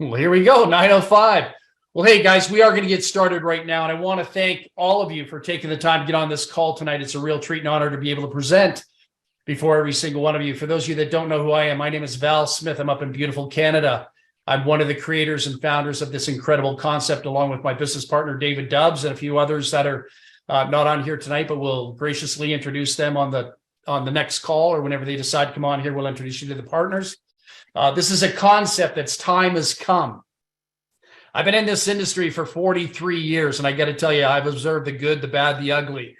Well, here we go, 9:05. Well, hey, guys, we are going to get started right now. And I want to thank all of you for taking the time to get on this call tonight. It's a real treat and honor to be able to present before every single one of you. For those of you that don't know who I am, my name is Val Smith. I'm up in beautiful Canada. I'm one of the creators and founders of this incredible concept, along with my business partner, David Dubbs, and a few others that are not on here tonight, but we'll graciously introduce them on the next call, or whenever they decide to come on here, we'll introduce you to the partners. This is a concept that's time has come. I've been in this industry for 43 years, and I got to tell you, I've observed the good, the bad, the ugly,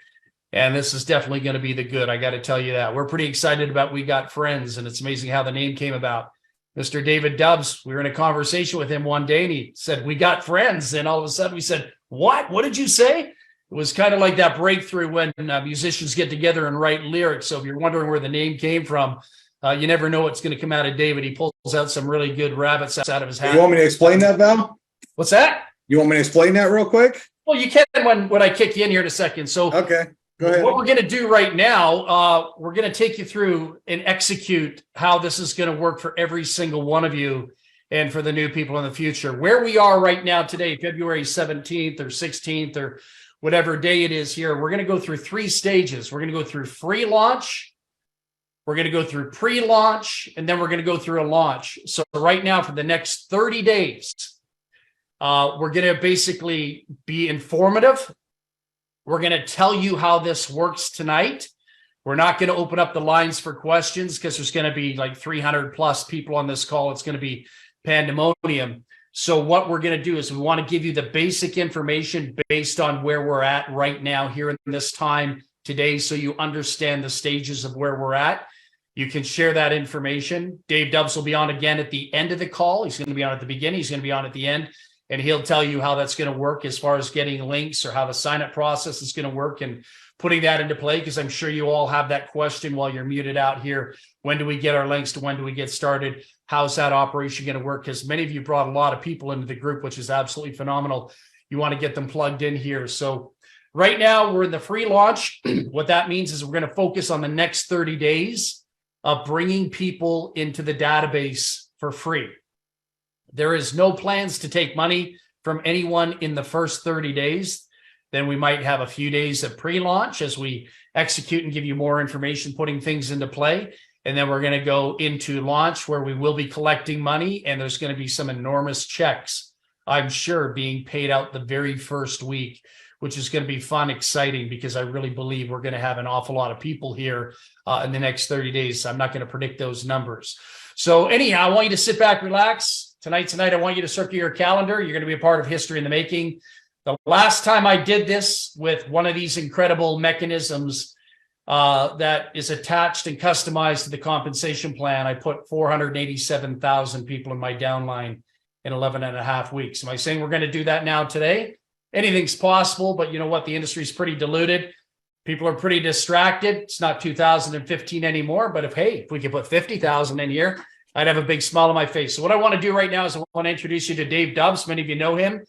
and this is definitely going to be the good. I got to tell you that. We're pretty excited about We Got Friends, and it's amazing how the name came about. Mr. David Dubbs, we were in a conversation with him one day, and he said, "We got friends," and all of a sudden we said, "What? What did you say?" It was kind of like that breakthrough when musicians get together and write lyrics. So if you're wondering where the name came from, you never know what's going to come out of David. He pulls out some really good rabbits out of his hat. You want me to explain that, Val? What's that? You want me to explain that real quick? Well, you can when I kick you in here in a second. So okay, go ahead. What we're going to do right now, we're going to take you through and execute how this is going to work for every single one of you and for the new people in the future. Where we are right now today, February 17th or 16th or whatever day it is here, we're going to go through 3 stages. We're going to go through free launch, we're going to go through pre-launch, and then we're going to go through a launch. So right now, for the next 30 days, we're going to basically be informative. We're going to tell you how this works tonight. We're not going to open up the lines for questions because there's going to be like 300 plus people on this call. It's going to be pandemonium. So what we're going to do is we want to give you the basic information based on where we're at right now here in this time today, so you understand the stages of where we're at. You can share that information. Dave Dubbs will be on again at the end of the call. He's going to be on at the beginning. He's going to be on at the end. And he'll tell you how that's going to work as far as getting links or how the sign-up process is going to work and putting that into play, because I'm sure you all have that question while you're muted out here. When do we get our links to when do we get started? How's that operation going to work? Because many of you brought a lot of people into the group, which is absolutely phenomenal. You want to get them plugged in here. So right now we're in the free launch. What that means is we're going to focus on the next 30 days of bringing people into the database for free. There is no plans to take money from anyone in the first 30 days. Then we might have a few days of pre-launch as we execute and give you more information, putting things into play. And then we're going to go into launch, where we will be collecting money, and there's going to be some enormous checks, I'm sure, being paid out the very first week, which is going to be fun, exciting, because I really believe we're going to have an awful lot of people here in the next 30 days. I'm not going to predict those numbers. So anyhow, I want you to sit back, relax. Tonight, I want you to circle your calendar. You're going to be a part of history in the making. The last time I did this with one of these incredible mechanisms that is attached and customized to the compensation plan, I put 487,000 people in my downline in 11 and a half weeks. Am I saying we're going to do that now today? Anything's possible, but you know what? The industry is pretty diluted. People are pretty distracted. It's not 2015 anymore, but if we could put 50,000 in here, I'd have a big smile on my face. So what I want to do right now is I want to introduce you to Dave Dubbs. Many of you know him.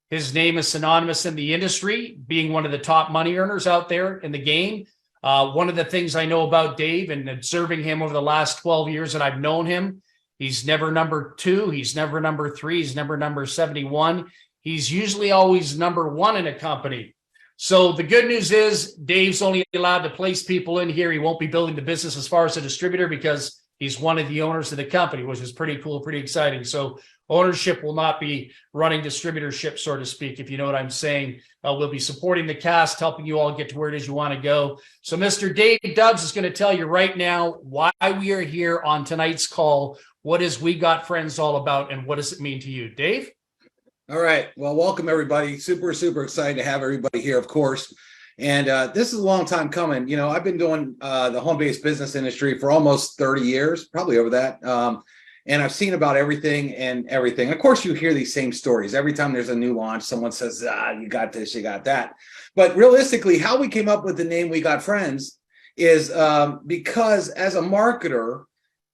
His name is synonymous in the industry, being one of the top money earners out there in the game. One of the things I know about Dave and observing him over the last 12 years that I've known him, he's never number 2. He's never number 3. He's never number 71. He's usually always number 1 in a company. So the good news is Dave's only allowed to place people in here. He won't be building the business as far as a distributor, because he's one of the owners of the company, which is pretty cool, pretty exciting. So ownership will not be running distributorship, so to speak, if you know what I'm saying. We'll be supporting the cast, helping you all get to where it is you want to go. So Mr. Dave Dubbs is going to tell you right now why we are here on tonight's call. What is We Got Friends all about, and what does it mean to you? Dave? All right. Well, welcome, everybody. Super excited to have everybody here, of course. And this is a long time coming. You know, I've been doing the home-based business industry for almost 30 years, probably over that. And I've seen about everything and everything. Of course, you hear these same stories. Every time there's a new launch, someone says, you got this, you got that. But realistically, how we came up with the name We Got Friends is because as a marketer,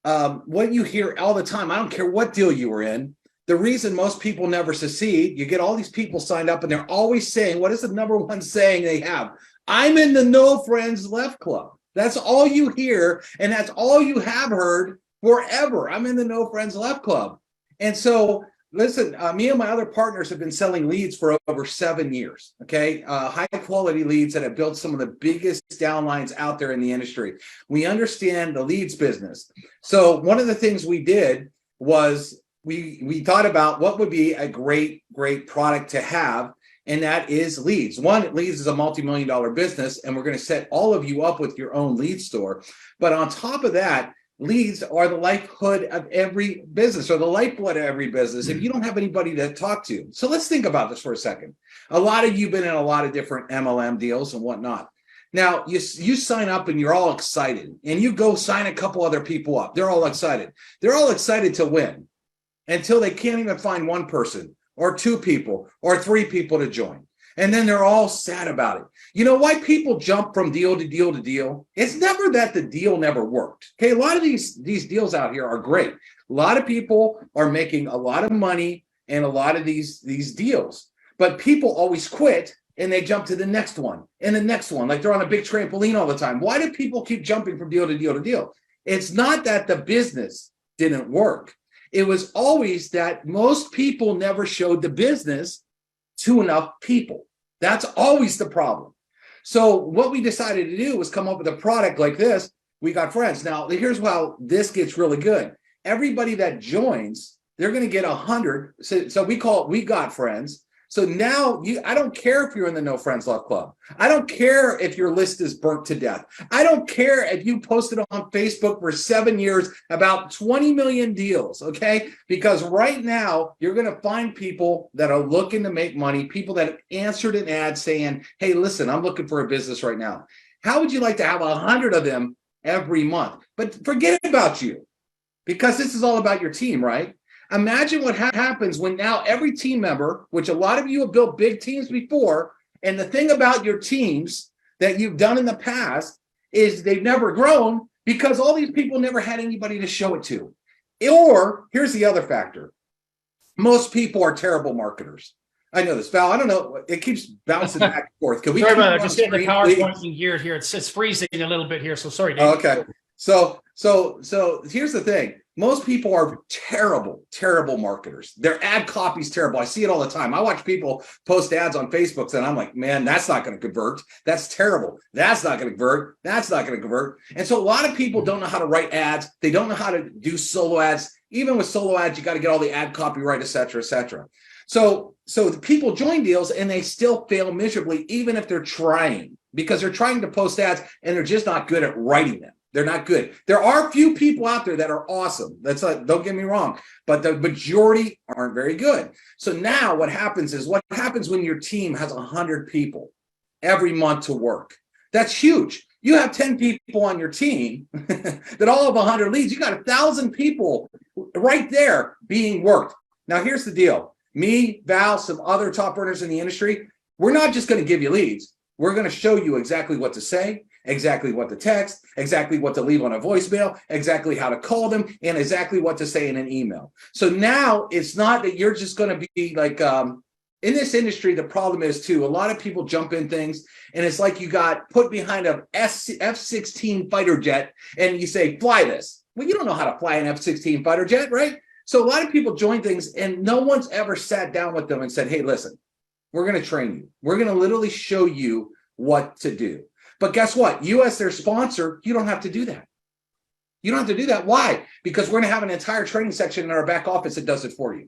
what you hear all the time, I don't care what deal you were in, the reason most people never succeed, you get all these people signed up and they're always saying, what is the number one saying they have? I'm in the No Friends Left Club. That's all you hear, and that's all you have heard forever. I'm in the No Friends Left Club. And so Listen, me and my other partners have been selling leads for over 7 years. Okay, high quality leads that have built some of the biggest downlines out there in the industry. We understand the leads business. So one of the things we did was we thought about what would be a great product to have, and that is leads. One, leads is a multi-million-dollar business, and we're going to set all of you up with your own lead store. But on top of that, leads are the lifeblood of every business, or the lifeblood of every business if you don't have anybody to talk to. So let's think about this for a second. A lot of you have been in a lot of different MLM deals and whatnot. Now, you sign up and you're all excited, and you go sign a couple other people up. They're all excited. They're all excited to win until they can't even find one person or two people or three people to join. And then they're all sad about it. You know why people jump from deal to deal to deal? It's never that the deal never worked. Okay, a lot of these deals out here are great. A lot of people are making a lot of money in a lot of these deals, but people always quit and they jump to the next one and the next one, like they're on a big trampoline all the time. Why do people keep jumping from deal to deal to deal? It's not that the business didn't work. It was always that most people never showed the business to enough people. That's always the problem. So what we decided to do was come up with a product like this. We got friends. Now, here's how this gets really good. Everybody that joins, they're going to get 100. So we call it We Got Friends. So now I don't care if you're in the No Friends Left Club. I don't care if your list is burnt to death. I don't care if you posted on Facebook for 7 years about 20 million deals, okay? Because right now you're going to find people that are looking to make money, people that have answered an ad saying, hey, listen, I'm looking for a business right now. How would you like to have 100 of them every month? But forget about you, because this is all about your team, right? Imagine what happens when now every team member, which a lot of you have built big teams before, and the thing about your teams that you've done in the past is they've never grown because all these people never had anybody to show it to. Or here's the other factor. Most people are terrible marketers. I know this, Val. I don't know. It keeps bouncing back and forth. Can we Sorry keep about it that. on Just getting the screen, PowerPoint please? in gear here. It's freezing a little bit here. So sorry, Dave. Okay. So here's the thing. Most people are terrible marketers. Their ad copy is terrible. I see it all the time. I watch people post ads on Facebook and I'm like, man, that's not going to convert. That's terrible. That's not going to convert. That's not going to convert. And so a lot of people don't know how to write ads. They don't know how to do solo ads. Even with solo ads, you got to get all the ad copy right, et cetera, et cetera. So the people join deals and they still fail miserably, even if they're trying, because they're trying to post ads and they're just not good at writing them. They're not good. There are few people out there that are awesome. That's not, don't get me wrong, but the majority aren't very good. So now what happens when your team has 100 people every month to work? That's huge. You have 10 people on your team that all have 100 leads. You got 1,000 people right there being worked. Now, here's the deal. Me, Val, some other top earners in the industry, we're not just going to give you leads. We're going to show you exactly what to say, exactly what to text, exactly what to leave on a voicemail, exactly how to call them, and exactly what to say in an email. So now it's not that you're just going to be like, in this industry, the problem is too, a lot of people jump in things and it's like you got put behind a F-16 fighter jet and you say, fly this. Well, you don't know how to fly an F-16 fighter jet, right? So a lot of people join things and no one's ever sat down with them and said, hey, listen, we're going to train you. We're going to literally show you what to do. But guess what? You as their sponsor, you don't have to do that. You don't have to do that. Why? Because we're going to have an entire training section in our back office that does it for you.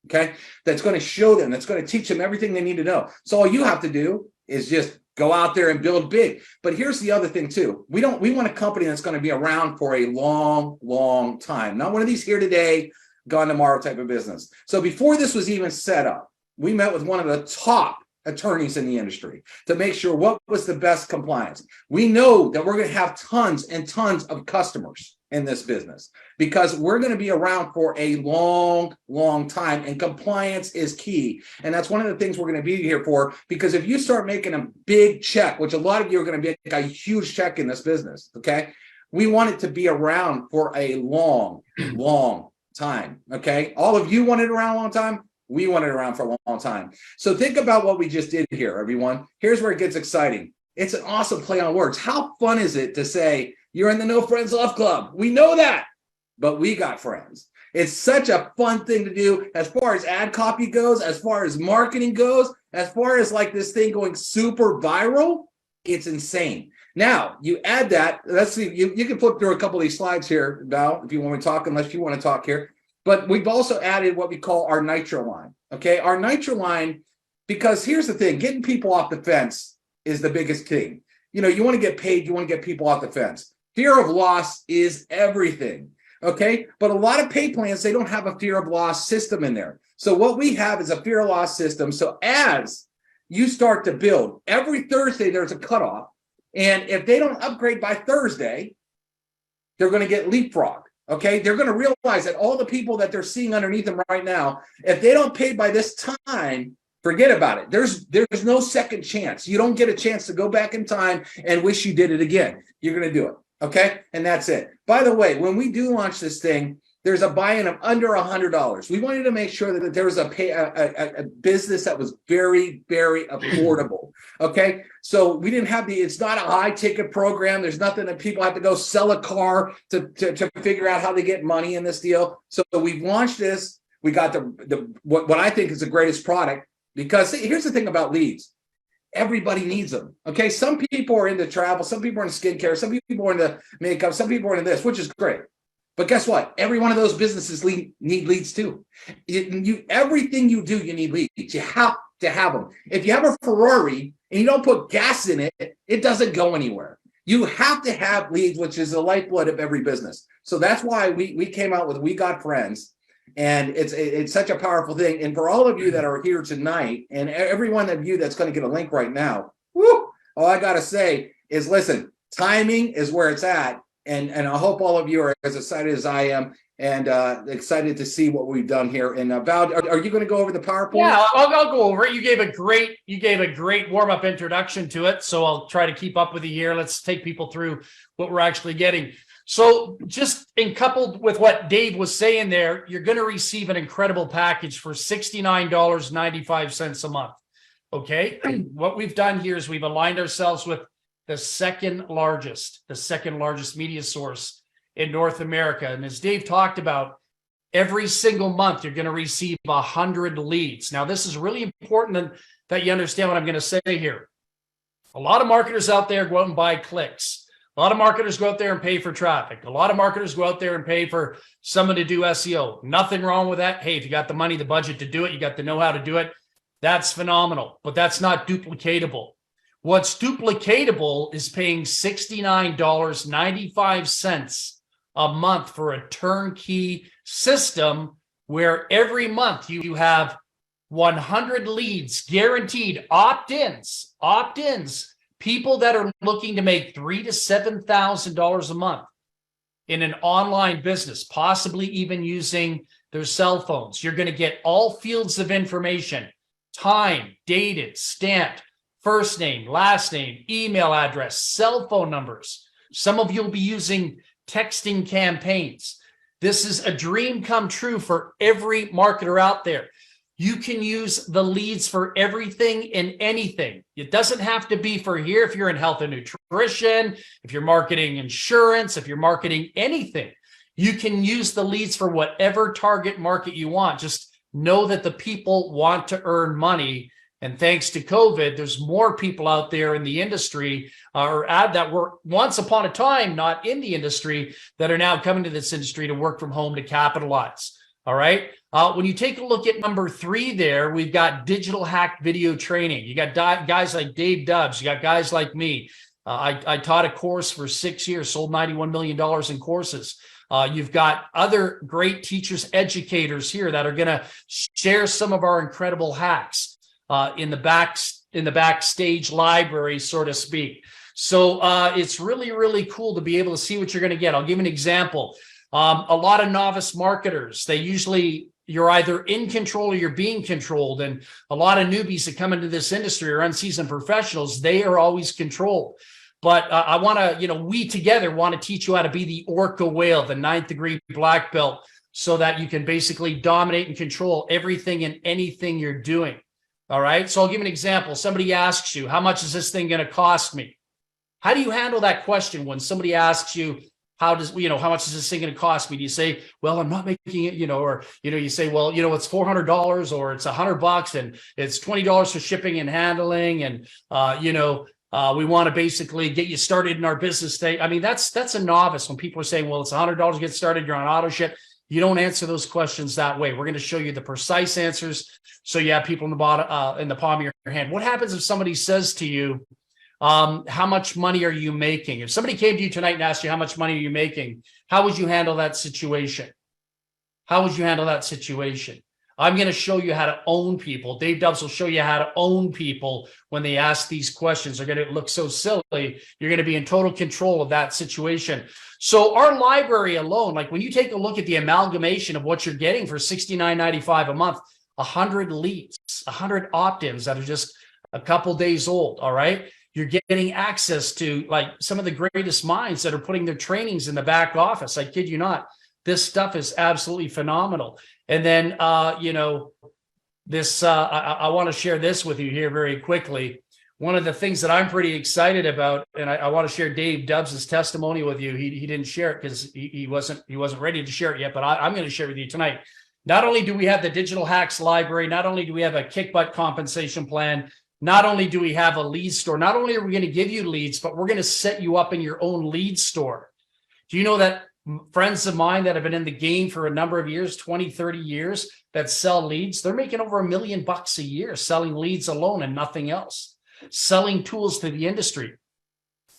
Okay? That's going to show them, that's going to teach them everything they need to know. So all you have to do is just go out there and build big. But here's the other thing too. We want a company that's going to be around for a long time. Not one of these here today, gone tomorrow type of business. So before this was even set up, we met with one of the top attorneys in the industry to make sure what was the best compliance. We know that we're going to have tons and tons of customers in this business because we're going to be around for a long time, and compliance is key. And that's one of the things we're going to be here for, because if you start making a big check, which a lot of you are going to make a huge check in this business, okay? We want it to be around for a long time, okay? All of you want it around a long time. We want it around for a long time. So think about what we just did here, everyone. Here's where it gets exciting. It's an awesome play on words. How fun is it to say you're in the No Friends Left Club? We know that, but we got friends. It's such a fun thing to do as far as ad copy goes, as far as marketing goes, as far as like this thing going super viral. It's insane. Now you add that. Let's see. You can flip through a couple of these slides here, Val, if you want to talk, unless you want to talk here. But we've also added what we call our NitroLine. Okay, our NitroLine, because here's the thing: getting people off the fence is the biggest thing. You know, you want to get paid, you want to get people off the fence. Fear of loss is everything. Okay, but a lot of pay plans, they don't have a fear of loss system in there. So what we have is a fear of loss system. So as you start to build, every Thursday there's a cutoff, and if they don't upgrade by Thursday, they're going to get leapfrogged. Okay, they're going to realize that all the people that they're seeing underneath them right now, if they don't pay by this time, forget about it. There's no second chance. You don't get a chance to go back in time and wish you did it again. You're going to do it. Okay, and that's it. By the way, when we do launch this thing, there's a buy-in of under $100. We wanted to make sure that there was a business that was very, very affordable. Okay, so we didn't have it's not a high-ticket program. There's nothing that people have to go sell a car to figure out how they get money in this deal. So we've launched this. We got what I think is the greatest product, because here's the thing about leads. Everybody needs them. Okay, some people are into travel, some people are into skincare, some people are into makeup, some people are into this, which is great. But guess what? Every one of those businesses need leads too. Everything you do, you need leads. You have to have them. If you have a Ferrari and you don't put gas in it, it doesn't go anywhere. You have to have leads, which is the lifeblood of every business. So that's why we came out with We Got Friends. And it's such a powerful thing. And for all of you that are here tonight, and every one of you that's going to get a link right now, whoo, all I got to say is, listen, timing is where it's at. And I hope all of you are as excited as I am, and excited to see what we've done here. And Val, are you going to go over the PowerPoint? Yeah, I'll go over it. You gave a great warm-up introduction to it. So I'll try to keep up with you here. Let's take people through what we're actually getting. So just coupled with what Dave was saying there, you're going to receive an incredible package for $69.95 a month. Okay. What we've done here is we've aligned ourselves with the second largest media source in North America. And as Dave talked about, every single month, you're going to receive 100 leads. Now, this is really important that you understand what I'm going to say here. A lot of marketers out there go out and buy clicks. A lot of marketers go out there and pay for traffic. A lot of marketers go out there and pay for someone to do SEO. Nothing wrong with that. Hey, if you got the money, the budget to do it, you got the know-how to do it, that's phenomenal. But that's not duplicatable. What's duplicatable is paying $69.95 a month for a turnkey system where every month you have 100 leads guaranteed, opt-ins, people that are looking to make $3,000 to $7,000 a month in an online business, possibly even using their cell phones. You're going to get all fields of information, time, dated, stamped, first name, last name, email address, cell phone numbers. Some of you will be using texting campaigns. This is a dream come true for every marketer out there. You can use the leads for everything and anything. It doesn't have to be for here. If you're in health and nutrition, if you're marketing insurance, if you're marketing anything, you can use the leads for whatever target market you want. Just know that the people want to earn money. And thanks to COVID, there's more people out there in the industry that were once upon a time not in the industry that are now coming to this industry to work from home to capitalize. All right. When you take a look at number 3 there, we've got digital hack video training. You got guys like Dave Dubbs. You got guys like me. I taught a course for 6 years, sold $91 million in courses. You've got other great teachers, educators here that are going to share some of our incredible hacks in the backstage library, so to speak. So it's really, really cool to be able to see what you're going to get. I'll give you an example. A lot of novice marketers, you're either in control or you're being controlled. And a lot of newbies that come into this industry are unseasoned professionals. They are always controlled. But I want to, we together want to teach you how to be the orca whale, the 9th degree black belt, so that you can basically dominate and control everything and anything you're doing. All right. So I'll give you an example. Somebody asks you, how much is this thing going to cost me? How do you handle that question when somebody asks you, how much is this thing going to cost me? Do you say, well, I'm not making it, or, you say, well, it's $400 or it's $100 and it's $20 for shipping and handling. And, we want to basically get you started in our business day. I mean, that's a novice when people are saying, well, it's $100 to get started. You're on auto ship. You don't answer those questions that way. We're going to show you the precise answers. So you have people in the bottom, in the palm of your hand. What happens if somebody says to you, how much money are you making? If somebody came to you tonight and asked you how much money are you making, how would you handle that situation? How would you handle that situation? I'm going to show you how to own people. Dave Dubbs will show you how to own people when they ask these questions. They're going to look so silly. You're going to be in total control of that situation. So our library alone, like when you take a look at the amalgamation of what you're getting for $69.95 a month, 100 leads, 100 opt-ins that are just a couple days old, all right? You're getting access to like some of the greatest minds that are putting their trainings in the back office. I kid you not. This stuff is absolutely phenomenal. And then, I want to share this with you here very quickly. One of the things that I'm pretty excited about, and I want to share Dave Dubbs' testimony with you. He didn't share it because he wasn't ready to share it yet, but I'm going to share it with you tonight. Not only do we have the Digital Hacks Library, not only do we have a kick butt compensation plan, not only do we have a lead store, not only are we going to give you leads, but we're going to set you up in your own lead store. Do you know that friends of mine that have been in the game for a number of years, 20, 30 years, that sell leads, they're making over $1 million a year selling leads alone and nothing else, selling tools to the industry.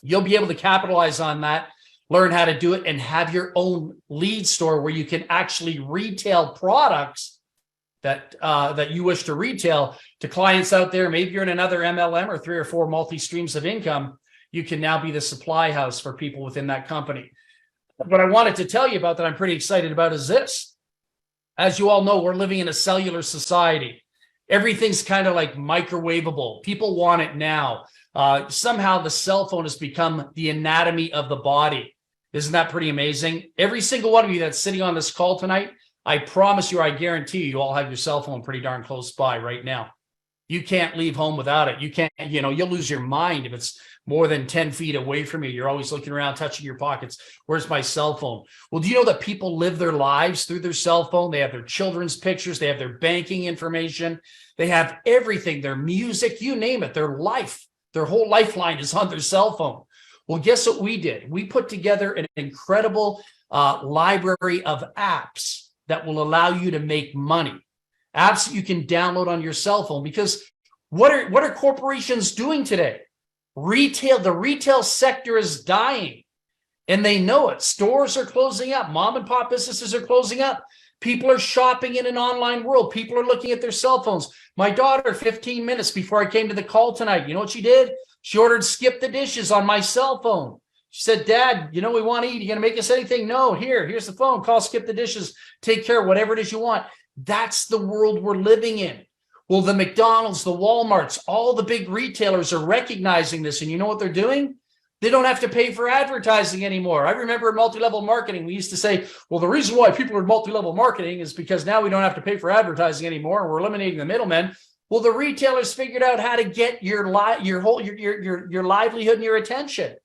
You'll be able to capitalize on that, learn how to do it, and have your own lead store where you can actually retail products that you wish to retail to clients out there. Maybe you're in another MLM or 3 or 4 multi-streams of income. You can now be the supply house for people within that company. What I wanted to tell you about that I'm pretty excited about is this. As you all know, we're living in a cellular society. Everything's kind of like microwavable. People want it now. Somehow the cell phone has become the anatomy of the body. Isn't that pretty amazing? Every single one of you that's sitting on this call tonight, I promise you, I guarantee you all have your cell phone pretty darn close by right now. You can't leave home without it. You can't, you'll lose your mind if it's more than 10 feet away from you. You're always looking around, touching your pockets. Where's my cell phone? Well, do you know that people live their lives through their cell phone? They have their children's pictures. They have their banking information. They have everything, their music, you name it, their life. Their whole lifeline is on their cell phone. Well, guess what we did? We put together an incredible library of apps that will allow you to make money. Apps that you can download on your cell phone, because what are corporations doing today? The retail sector is dying, and they know it. Stores are closing up. Mom and pop businesses are closing up. People are shopping in an online world. People are looking at their cell phones. My daughter, 15 minutes before I came to the call tonight, you know what she did? She ordered Skip the Dishes on my cell phone. She said, Dad, we want to eat. You going to make us anything? No, here's the phone. Call Skip the Dishes. Take care of whatever it is you want. That's the world we're living in. Well, the McDonald's, the Walmarts, all the big retailers are recognizing this. And you know what they're doing? They don't have to pay for advertising anymore. I remember in multi-level marketing, we used to say, well, the reason why people are in multi-level marketing is because now we don't have to pay for advertising anymore, and we're eliminating the middlemen. Well, the retailers figured out how to get your livelihood and your attention.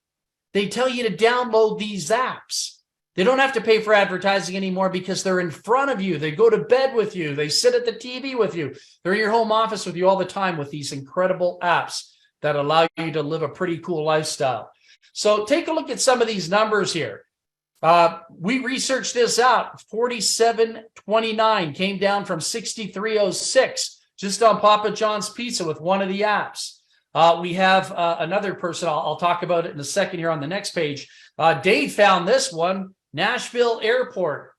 They tell you to download these apps. They don't have to pay for advertising anymore because they're in front of you. They go to bed with you. They sit at the TV with you. They're in your home office with you all the time with these incredible apps that allow you to live a pretty cool lifestyle. So take a look at some of these numbers here. We researched this out. 4729 came down from 6306 just on Papa John's Pizza with one of the apps. We have another person. I'll talk about it in a second here on the next page. Dave found this one. Nashville Airport.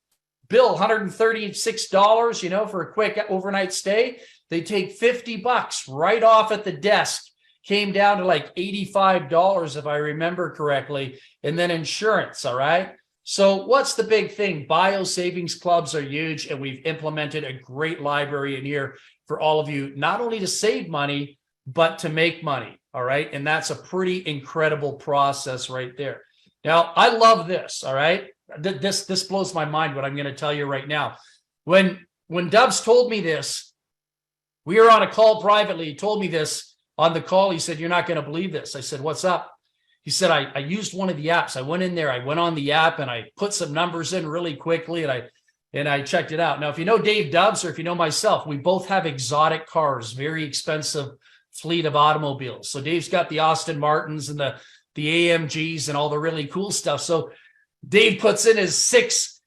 Bill, $136, for a quick overnight stay. They take $50 right off at the desk. Came down to like $85, if I remember correctly. And then insurance, all right? So what's the big thing? Bio savings clubs are huge, and we've implemented a great library in here for all of you, not only to save money, but to make money, all right? And that's a pretty incredible process right there. Now, I love this, all right? This blows my mind, what I'm going to tell you right now. When Dubbs told me this, we were on a call privately. He told me this on the call. He said, you're not going to believe this. I said, what's up? He said, I used one of the apps. I went in there, I went on the app and I put some numbers in really quickly and I checked it out. Now, if you know Dave Dubbs or if you know myself, we both have exotic cars, very expensive fleet of automobiles. So Dave's got the Aston Martins and the AMGs and all the really cool stuff. So Dave puts in his 6,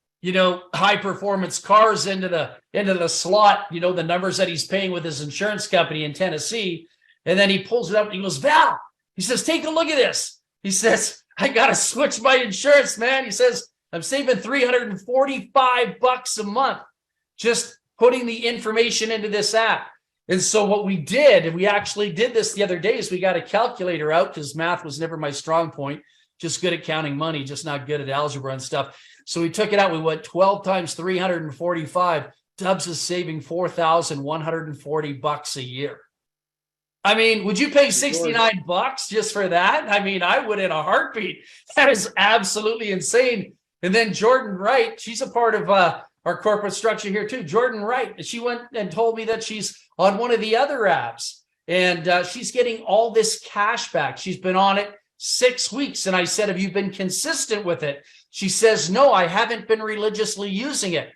high performance cars into the slot, the numbers that he's paying with his insurance company in Tennessee. And then he pulls it up and he goes, Val, he says, take a look at this. He says, I got to switch my insurance, man. He says, I'm saving $345 a month just putting the information into this app. And so what we did, and we actually did this the other day, is we got a calculator out because math was never my strong point, just good at counting money, just not good at algebra and stuff. So we took it out. We went 12 times 345. Dubs is saving $4,140 a year. I mean, would you pay $69 just for that? I mean, I would in a heartbeat. That is absolutely insane. And then Jordan Wright, she's a part of our corporate structure here too. Jordan Wright, she went and told me that she's on one of the other apps and she's getting all this cash back. She's been on it 6 weeks. And I said, have you been consistent with it? She says, no, I haven't been religiously using it.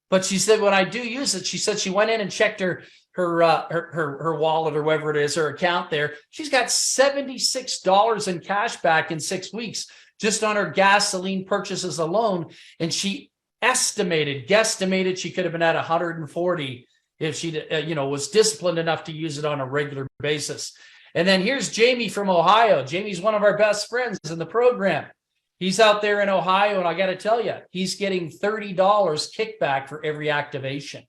But she said, when I do use it, she said she went in and checked her wallet or whatever it is, her account there. She's got $76 in cash back in 6 weeks just on her gasoline purchases alone. And she guesstimated she could have been at 140 if she, was disciplined enough to use it on a regular basis. And then here's Jamie from Ohio. Jamie's one of our best friends in the program. He's out there in Ohio, and I got to tell you, he's getting $30 kickback for every activation.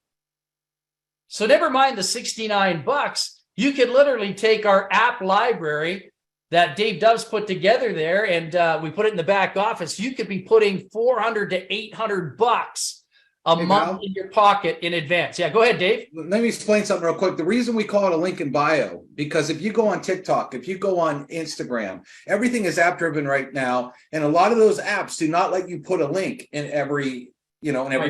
So never mind the $69. You could literally take our app library that Dave Doves put together there, and we put it in the back office. You could be putting $400 to $800 a month in your pocket in advance. Yeah, go ahead, Dave. Let me explain something real quick. The reason we call it a link in bio, because if you go on TikTok, if you go on Instagram, everything is app driven right now. And a lot of those apps do not let you put a link in every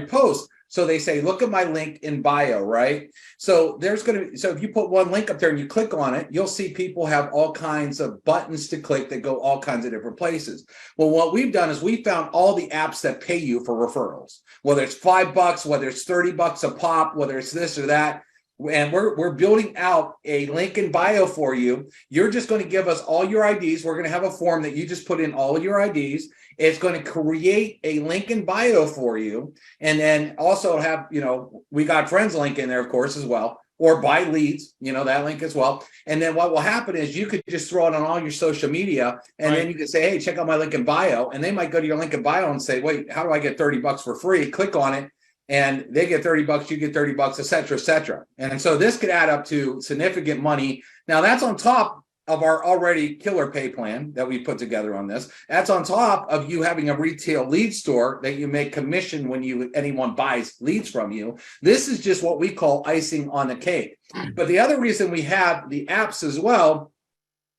post. So they say, look at my link in bio, right? So so if you put one link up there and you click on it, you'll see people have all kinds of buttons to click that go all kinds of different places. Well, what we've done is we found all the apps that pay you for referrals, whether it's $5, whether it's $30 a pop, whether it's this or that. And we're building out a link in bio for you. You're just going to give us all your IDs. We're going to have a form that you just put in all of your IDs. It's going to create a link in bio for you. And then also have, we got friends link in there, of course, as well, or buy leads, that link as well. And then what will happen is you could just throw it on all your social media and then you can say, hey, check out my link in bio. And they might go to your link in bio and say, wait, how do I get $30 for free? Click on it. And they get $30, you get $30, et cetera, et cetera. And so this could add up to significant money. Now that's on top of our already killer pay plan that we put together on this. That's on top of you having a retail lead store that you make commission when anyone buys leads from you. This is just what we call icing on the cake. But the other reason we have the apps as well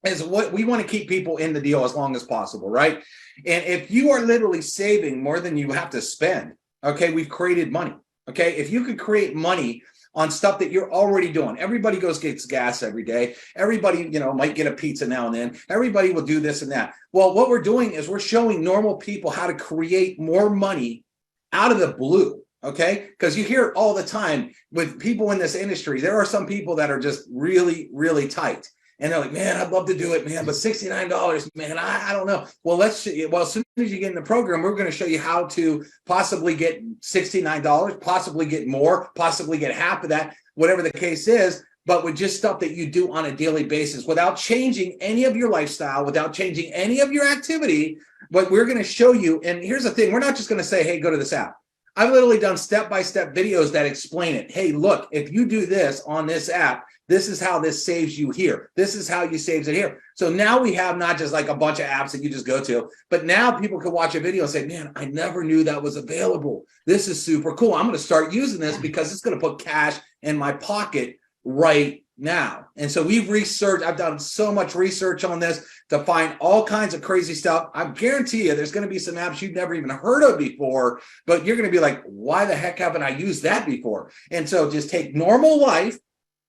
is what we want to keep people in the deal as long as possible, right? And if you are literally saving more than you have to spend, okay, we've created money. Okay, if you could create money on stuff that you're already doing. Everybody gets gas every day. Everybody, might get a pizza now and then. Everybody will do this and that. Well, what we're doing is we're showing normal people how to create more money out of the blue. Okay, because you hear it all the time with people in this industry. There are some people that are just really, really tight. And they're like, man, I'd love to do it, man, but $69, man, I don't know. Well, as soon as you get in the program, we're going to show you how to possibly get $69, possibly get more, possibly get half of that, whatever the case is, but with just stuff that you do on a daily basis without changing any of your lifestyle, without changing any of your activity. But we're going to show you, and here's the thing, we're not just going to say, hey, go to this app. I've literally done step-by-step videos that explain it. Hey, look, if you do this on this app, this is how this saves you here. This is how you saves it here. So now we have not just like a bunch of apps that you just go to, but now people can watch a video and say, man, I never knew that was available. This is super cool. I'm going to start using this because it's going to put cash in my pocket right now. And so I've done so much research on this to find all kinds of crazy stuff. I guarantee you there's going to be some apps you've never even heard of before, but you're going to be like, why the heck haven't I used that before? And so just take normal life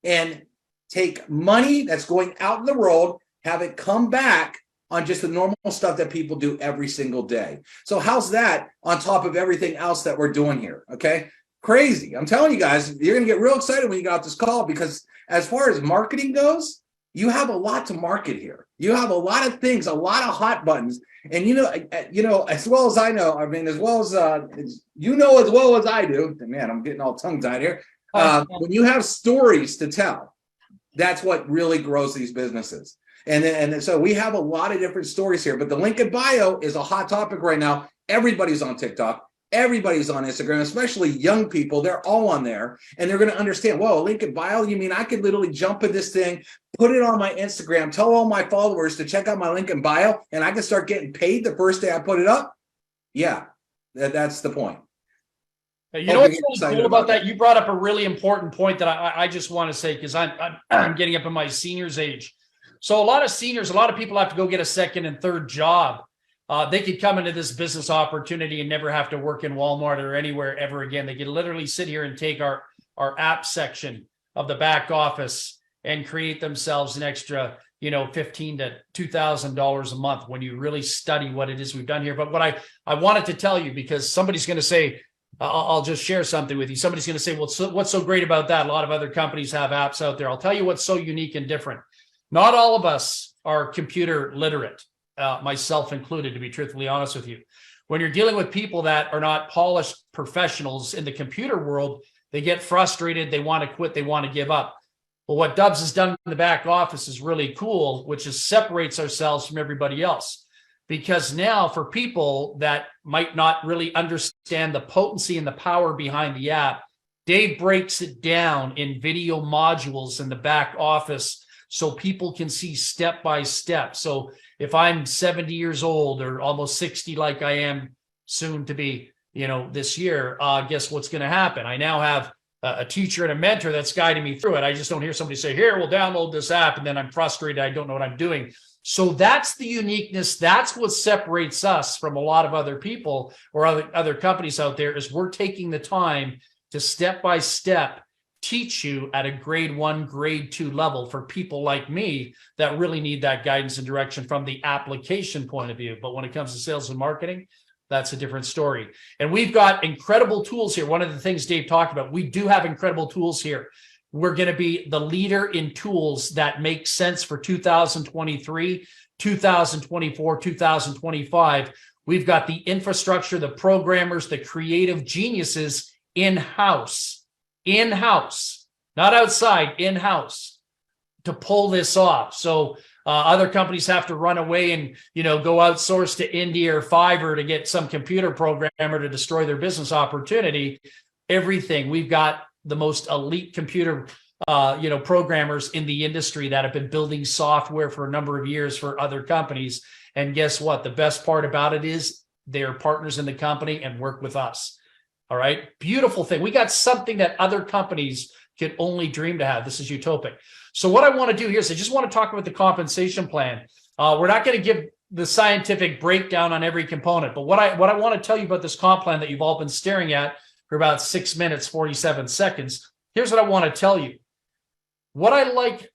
and take money that's going out in the world, have it come back on just the normal stuff that people do every single day. So how's that on top of everything else that we're doing here? Okay. Crazy. I'm telling you guys, you're going to get real excited when you get off this call, because as far as marketing goes, you have a lot to market here. You have a lot of things, a lot of hot buttons. And as well as I know, I mean, as well as as well as I do, man, I'm getting all tongue tied here. When you have stories to tell, that's what really grows these businesses. And so we have a lot of different stories here, but the link in bio is a hot topic right now. Everybody's on TikTok. Everybody's on Instagram, especially young people. They're all on there, and they're going to understand, whoa, a link in bio? You mean I could literally jump in this thing, put it on my Instagram, tell all my followers to check out my link in bio, and I can start getting paid the first day I put it up? Yeah, that's the point. You know what's really cool about that? You brought up a really important point that I just want to say, because I'm getting up in my seniors age. So a lot of seniors, a lot of people have to go get a second and third job. They could come into this business opportunity and never have to work in Walmart or anywhere ever again. They could literally sit here and take our app section of the back office and create themselves an extra, $1,500 to $2,000 a month when you really study what it is we've done here. But what I wanted to tell you, because somebody's going to say, I'll just share something with you. Somebody's going to say, well, what's so great about that? A lot of other companies have apps out there. I'll tell you what's so unique and different. Not all of us are computer literate. Myself included, to be truthfully honest with you. When you're dealing with people that are not polished professionals in the computer world, they get frustrated, they want to quit, they want to give up. But what Dubs has done in the back office is really cool, which is separates ourselves from everybody else. Because now for people that might not really understand the potency and the power behind the app, Dave breaks it down in video modules in the back office so people can see step by step. So if I'm 70 years old or almost 60 like I am soon to be, this year, guess what's going to happen? I now have a teacher and a mentor that's guiding me through it. I just don't hear somebody say, here, we'll download this app, and then I'm frustrated. I don't know what I'm doing. So that's the uniqueness. That's what separates us from a lot of other people or other companies out there, is we're taking the time to step by step teach you at a grade 1, grade 2 level for people like me that really need that guidance and direction from the application point of view. But when it comes to sales and marketing, that's a different story. And we've got incredible tools here. One of the things Dave talked about, we do have incredible tools here. We're going to be the leader in tools that make sense for 2023, 2024, 2025. We've got the infrastructure, the programmers, the creative geniuses in-house, not outside, in-house, to pull this off. So other companies have to run away and, go outsource to India or Fiverr to get some computer programmer to destroy their business opportunity. Everything. We've got the most elite computer, programmers in the industry that have been building software for a number of years for other companies. And guess what? The best part about it is they're partners in the company and work with us. All right. Beautiful thing. We got something that other companies could only dream to have. This is utopic. So what I want to do here is I just want to talk about the compensation plan. We're not going to give the scientific breakdown on every component, but what I want to tell you about this comp plan that you've all been staring at for about 6 minutes, 47 seconds. Here's what I want to tell you. What I like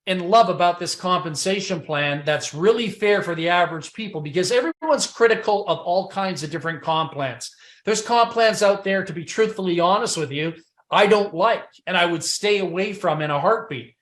and love about this compensation plan that's really fair for the average people, because everyone's critical of all kinds of different comp plans. There's comp plans out there, to be truthfully honest with you, I don't like, and I would stay away from in a heartbeat.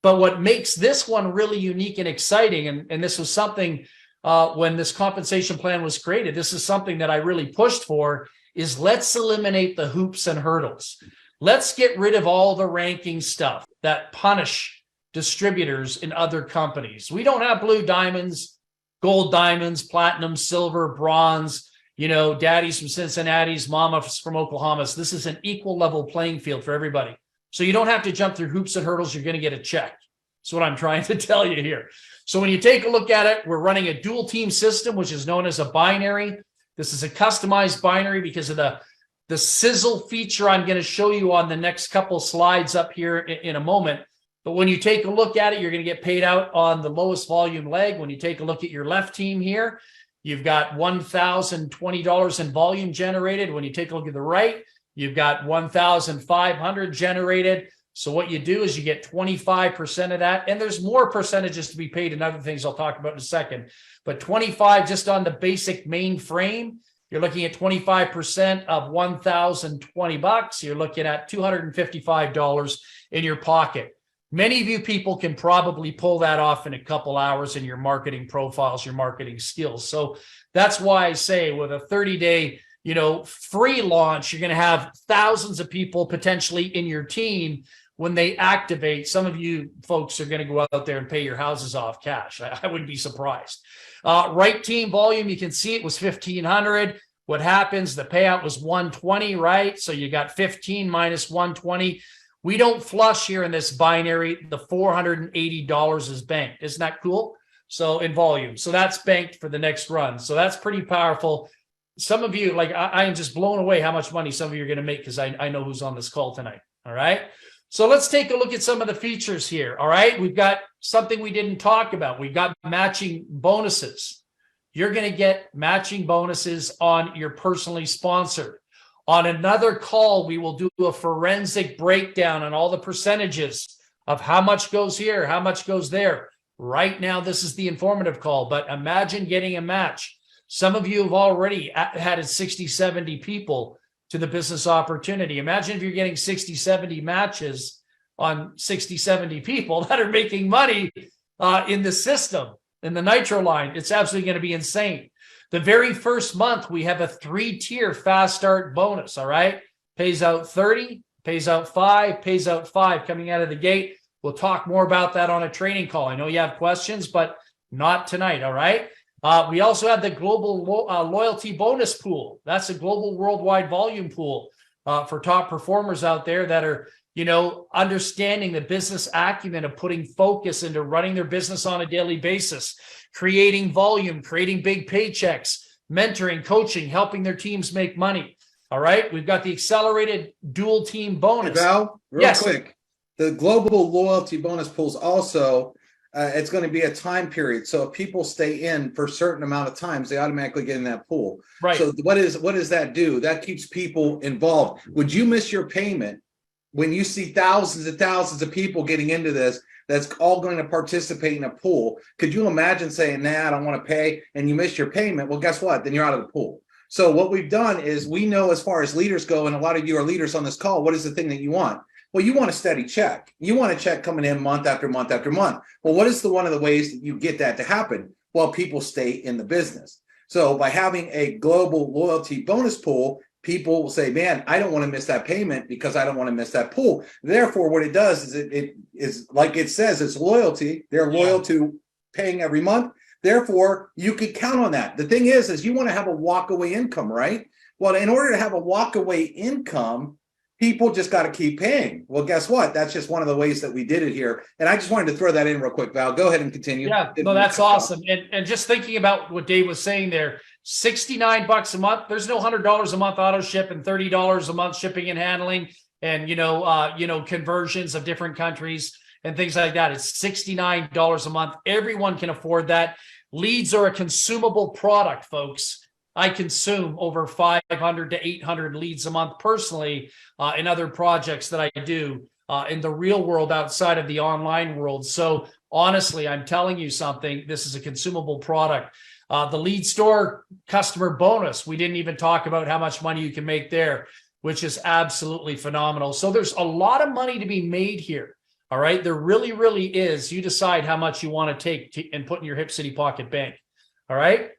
But what makes this one really unique and exciting, and this was something when this compensation plan was created, this is something that I really pushed for, is let's eliminate the hoops and hurdles. Let's get rid of all the ranking stuff that punish distributors in other companies. We don't have blue diamonds, gold diamonds, platinum, silver, bronze, daddies from Cincinnati's, mamas from Oklahoma's. This is an equal level playing field for everybody. So you don't have to jump through hoops and hurdles. You're going to get a check. That's what I'm trying to tell you here. So when you take a look at it, we're running a dual team system, which is known as a binary. This is a customized binary because of the sizzle feature I'm going to show you on the next couple slides up here in a moment. But when you take a look at it, you're going to get paid out on the lowest volume leg. When you take a look at your left team here, you've got $1,020 in volume generated. When you take a look at the right, you've got $1,500 generated. So what you do is you get 25% of that, and there's more percentages to be paid in other things I'll talk about in a second. But 25 just on the basic main frame, you're looking at 25% of $1,020. You're looking at $255 in your pocket. Many of you people can probably pull that off in a couple hours in your marketing profiles, your marketing skills. So that's why I say with a 30-day, free launch, you're going to have thousands of people potentially in your team. When they activate, some of you folks are going to go out there and pay your houses off cash. I wouldn't be surprised. Right team volume, you can see it was 1,500. What happens? The payout was 120, right? So you got 15 minus 120. We don't flush here in this binary. The $480 is banked. Isn't that cool? So in volume. So that's banked for the next run. So that's pretty powerful. Some of you, I am just blown away how much money some of you are going to make because I know who's on this call tonight. All right. So let's take a look at some of the features here. All right. We've got something we didn't talk about. We've got matching bonuses. You're going to get matching bonuses on your personally sponsored. On another call, we will do a forensic breakdown on all the percentages of how much goes here, how much goes there. Right now, this is the informative call, but imagine getting a match. Some of you have already added 60, 70 people to the business opportunity. Imagine if you're getting 60, 70 matches on 60, 70 people that are making money in the system, in the NitroLine. It's absolutely going to be insane. The very first month, we have a 3-tier fast start bonus, all right? Pays out 30, pays out 5, pays out 5 coming out of the gate. We'll talk more about that on a training call. I know you have questions, but not tonight, all right? We also have the global loyalty bonus pool. That's a global worldwide volume pool for top performers out there that are, understanding the business acumen of putting focus into running their business on a daily basis, creating volume, creating big paychecks, mentoring, coaching, helping their teams make money. All right. We've got the accelerated dual team bonus. Hey, Val, real quick. The global loyalty bonus pools also, it's going to be a time period. So if people stay in for a certain amount of times, they automatically get in that pool. Right. So what does that do? That keeps people involved. Would you miss your payment when you see thousands and thousands of people getting into this? That's all going to participate in a pool. Could you imagine saying, nah, I don't want to pay, and you miss your payment? Well, guess what? Then you're out of the pool. So what we've done is we know as far as leaders go, and a lot of you are leaders on this call, what is the thing that you want? Well, you want a steady check. You want a check coming in month after month after month. Well, what is one of the ways that you get that to happen? Well, people stay in the business. So by having a global loyalty bonus pool, people will say, man, I don't want to miss that payment because I don't want to miss that pool. Therefore, what it does is it is like it says, it's loyalty. They're loyal to paying every month. Therefore, you could count on that. The thing is you want to have a walkaway income, right? Well, in order to have a walkaway income, people just got to keep paying. Well, guess what? That's just one of the ways that we did it here. And I just wanted to throw that in real quick, Val. Go ahead and continue. Yeah, no, that's awesome. And just thinking about what Dave was saying there, $69 a month. There's no $100 a month auto ship and $30 a month shipping and handling and, conversions of different countries and things like that. It's $69 a month. Everyone can afford that. Leads are a consumable product, folks. I consume over 500 to 800 leads a month personally in other projects that I do in the real world outside of the online world. So honestly, I'm telling you something, this is a consumable product. The lead store customer bonus, we didn't even talk about how much money you can make there, which is absolutely phenomenal. So there's a lot of money to be made here. All right. There really, really is. You decide how much you want to take and put in your Hip City Pocket Bank. All right.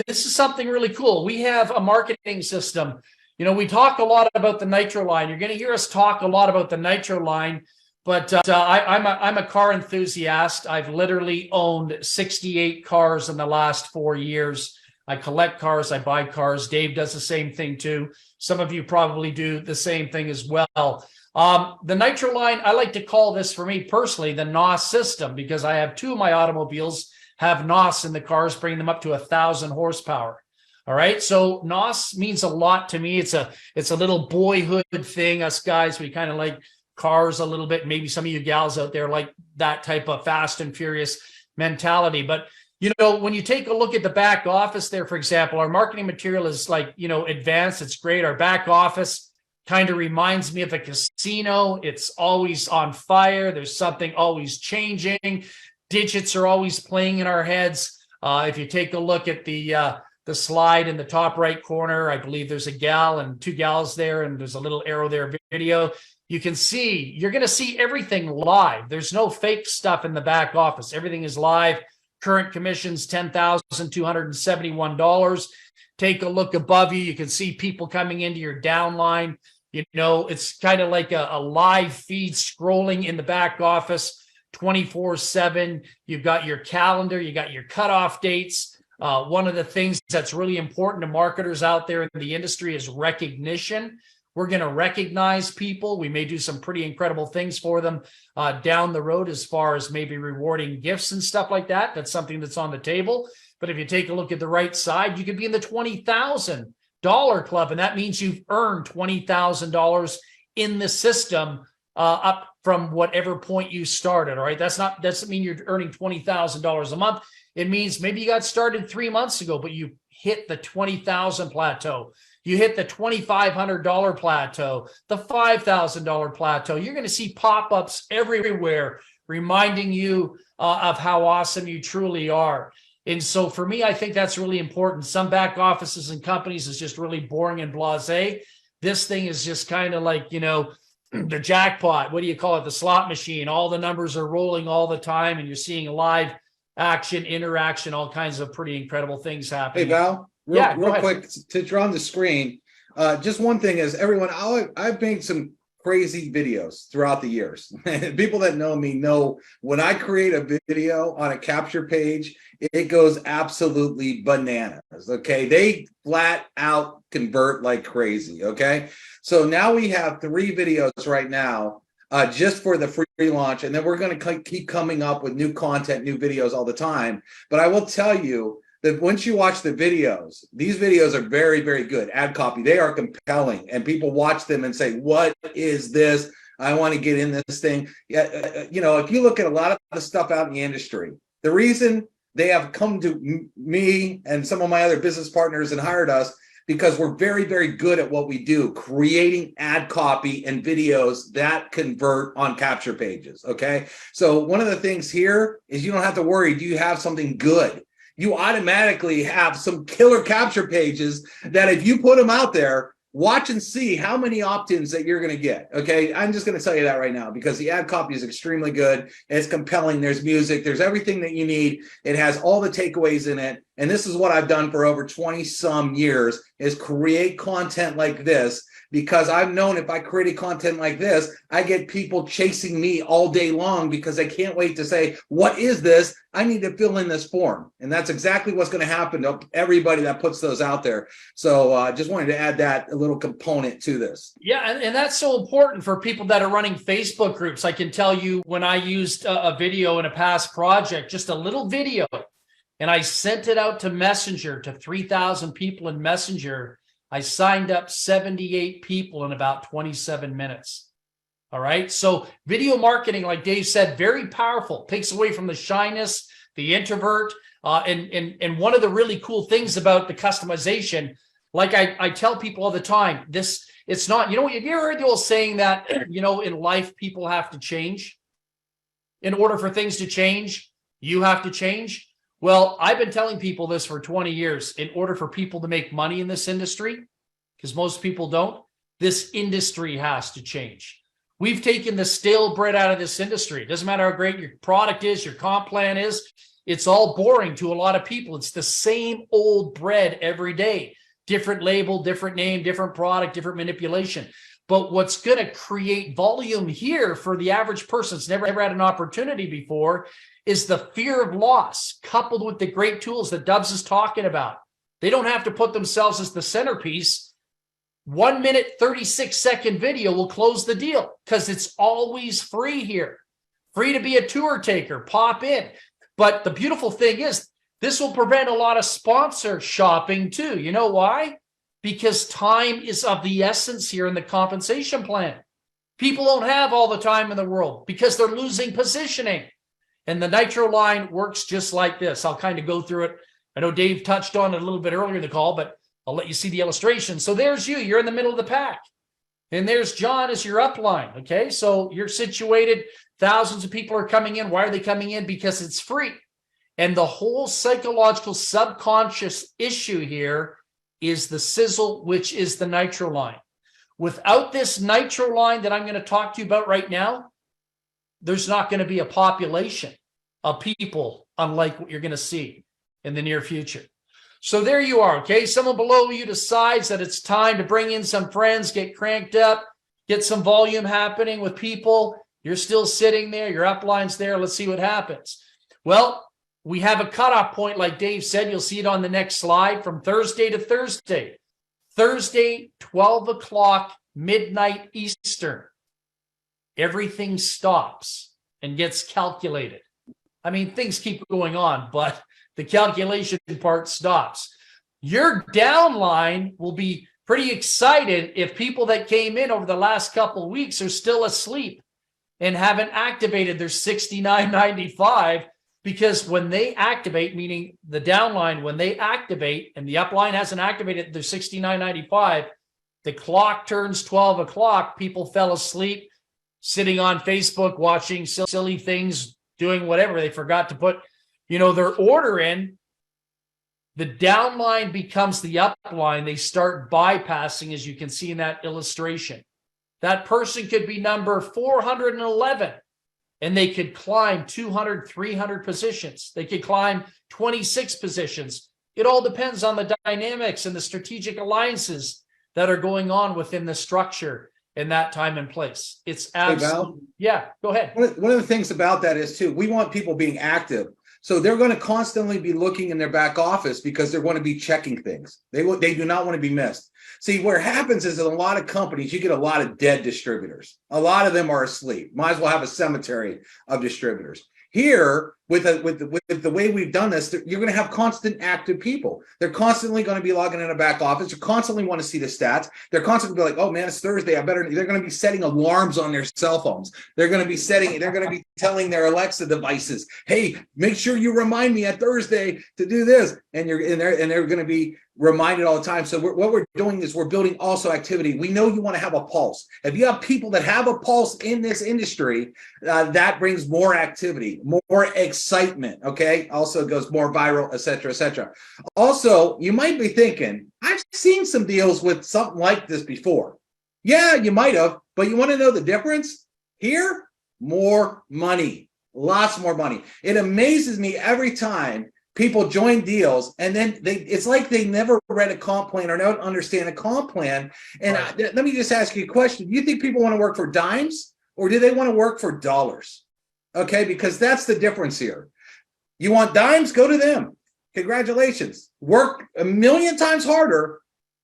This is something really cool. We have a marketing system. We talk a lot about the NitroLine. You're going to hear us talk a lot about the NitroLine, but I'm a car enthusiast. I've literally owned 68 cars in the last 4 years. I collect cars. I buy cars. Dave does the same thing too. Some of you probably do the same thing as well. The NitroLine, I like to call this, for me personally, the NOS system, because I have 2 of my automobiles have NOS in the cars, bringing them up to 1,000 horsepower. All right. So NOS means a lot to me. It's a little boyhood thing. Us guys, we kind of like cars a little bit. Maybe some of you gals out there like that type of fast and furious mentality. But, when you take a look at the back office there, for example, our marketing material is advanced. It's great. Our back office, kind of reminds me of a casino. It's always on fire. There's something always changing. Digits are always playing in our heads. If you take a look at the slide in the top right corner, I believe there's a gal and two gals there, and there's a little arrow there, video. You can see, you're going to see everything live. There's no fake stuff in the back office. Everything is live. Current commissions, $10,271. Take a look above you. You can see people coming into your downline. You know, it's kind of like a live feed scrolling in the back office 24/7. You've got your calendar, you got your cutoff dates. One of the things that's really important to marketers out there in the industry is recognition. We're going to recognize people. We may do some pretty incredible things for them down the road as far as maybe rewarding gifts and stuff like that. That's something that's on the table. But if you take a look at the right side, you could be in the $20,000 club, and that means you've earned $20,000 in the system up from whatever point you started. All right, doesn't mean you're earning $20,000 a month. It means maybe you got started 3 months ago, but you hit the 20,000 plateau. You hit the $2,500 plateau, the $5,000 plateau. You're going to see pop-ups everywhere reminding you of how awesome you truly are. And so for me, I think that's really important. Some back offices and companies is just really boring and blasé. This thing is just kind of like, you know, the jackpot. What do you call it? The slot machine. All the numbers are rolling all the time, and you're seeing live action, interaction, all kinds of pretty incredible things happening. Hey, Val, real quick, to draw on the screen, just one thing is, everyone, I've made some crazy videos throughout the years. People that know me know when I create a video on a capture page, it goes absolutely bananas, okay? They flat out convert like crazy, okay? So now we have 3 videos right now just for the free launch, and then we're going to keep coming up with new content, new videos all the time. But I will tell you that once you watch the videos, these videos are very, very good. Ad copy, they are compelling, and people watch them and say, what is this? I want to get in this thing. Yeah, you know, if you look at a lot of the stuff out in the industry, the reason they have come to me and some of my other business partners and hired us, because we're very, very good at what we do, creating ad copy and videos that convert on capture pages, okay? So one of the things here is you don't have to worry, do you have something good? You automatically have some killer capture pages that if you put them out there, watch and see how many opt-ins that you're going to get. Okay, I'm just going to tell you that right now, because the ad copy is extremely good. It's compelling. There's music. There's everything that you need. It has all the takeaways in it. And this is what I've done for over 20 some years, is create content like this, because I've known if I created content like this, I get people chasing me all day long because they can't wait to say, what is this? I need to fill in this form. And that's exactly what's going to happen to everybody that puts those out there. So just wanted to add that a little component to this. Yeah, and that's so important for people that are running Facebook groups. I can tell you, when I used a video in a past project, just a little video, and I sent it out to Messenger to 3,000 people in Messenger, I signed up 78 people in about 27 minutes. All right. So video marketing, like Dave said, very powerful, takes away from the shyness, the introvert. And one of the really cool things about the customization, like I tell people all the time, it's not, you know, have you ever heard the old saying that, you know, in life, people have to change? In order for things to change, you have to change. Well, I've been telling people this for 20 years. In order for people to make money in this industry, because most people don't, this industry has to change. We've taken the stale bread out of this industry. It doesn't matter how great your product is, your comp plan is. It's all boring to a lot of people. It's the same old bread every day. Different label, different name, different product, different manipulation. But what's going to create volume here for the average person that's never had an opportunity before is the fear of loss, coupled with the great tools that Dubs is talking about. They don't have to put themselves as the centerpiece. 1 minute, 36-second video will close the deal, because it's always free here. Free to be a tour taker, pop in. But the beautiful thing is, this will prevent a lot of sponsor shopping too. You know why? Because time is of the essence here in the compensation plan. People don't have all the time in the world because they're losing positioning. And the NitroLine works just like this. I'll kind of go through it. I know Dave touched on it a little bit earlier in the call, but I'll let you see the illustration. So there's you. You're in the middle of the pack. And there's John as your upline. Okay. So you're situated. Thousands of people are coming in. Why are they coming in? Because it's free. And the whole psychological subconscious issue here is the sizzle, which is the NitroLine. Without this NitroLine that I'm going to talk to you about right now, there's not going to be a population of people unlike what you're going to see in the near future. So there you are, okay? Someone below you decides that it's time to bring in some friends, get cranked up, get some volume happening with people. You're still sitting there, your upline's there. Let's see what happens. Well, we have a cutoff point, like Dave said. You'll see it on the next slide, from Thursday to Thursday. Thursday, 12 o'clock, midnight Eastern. Everything stops and gets calculated. I mean, things keep going on, but the calculation part stops. Your downline will be pretty excited if people that came in over the last couple of weeks are still asleep and haven't activated their 69.95, because when they activate, meaning the downline, when they activate and the upline hasn't activated their 69.95, the clock turns 12 o'clock. People fell asleep sitting on Facebook, watching silly things, doing whatever. They forgot to put, their order in. The downline becomes the upline. They start bypassing, as you can see in that illustration. That person could be number 411, and they could climb 200, 300 positions. They could climb 26 positions. It all depends on the dynamics and the strategic alliances that are going on within the structure in that time and place. It's absolutely, yeah, go ahead. One of the things about that is too, we want people being active. So they're going to constantly be looking in their back office because they're going to be checking things. They do not want to be missed. See, what happens is in a lot of companies, you get a lot of dead distributors. A lot of them are asleep. Might as well have a cemetery of distributors. Here, with the way we've done this, you're going to have constant active people. They're constantly going to be logging in a back office. They constantly want to see the stats. They're constantly like, oh man, it's Thursday. They're going to be setting alarms on their cell phones. They're going to be telling their Alexa devices, hey, make sure you remind me at Thursday to do this. And they're going to be reminded all the time. So what we're doing is we're building also activity. We know you want to have a pulse. If you have people that have a pulse in this industry, that brings more activity, more excitement. Okay. Also goes more viral, et cetera, et cetera. Also, you might be thinking, I've seen some deals with something like this before. Yeah, you might have, but you want to know the difference? Here, more money, lots more money. It amazes me every time people join deals and then it's like they never read a comp plan or don't understand a comp plan. And let me just ask you a question. Do you think people want to work for dimes or do they want to work for dollars? Okay, because that's the difference here. You want dimes, go to them. Congratulations. Work a million times harder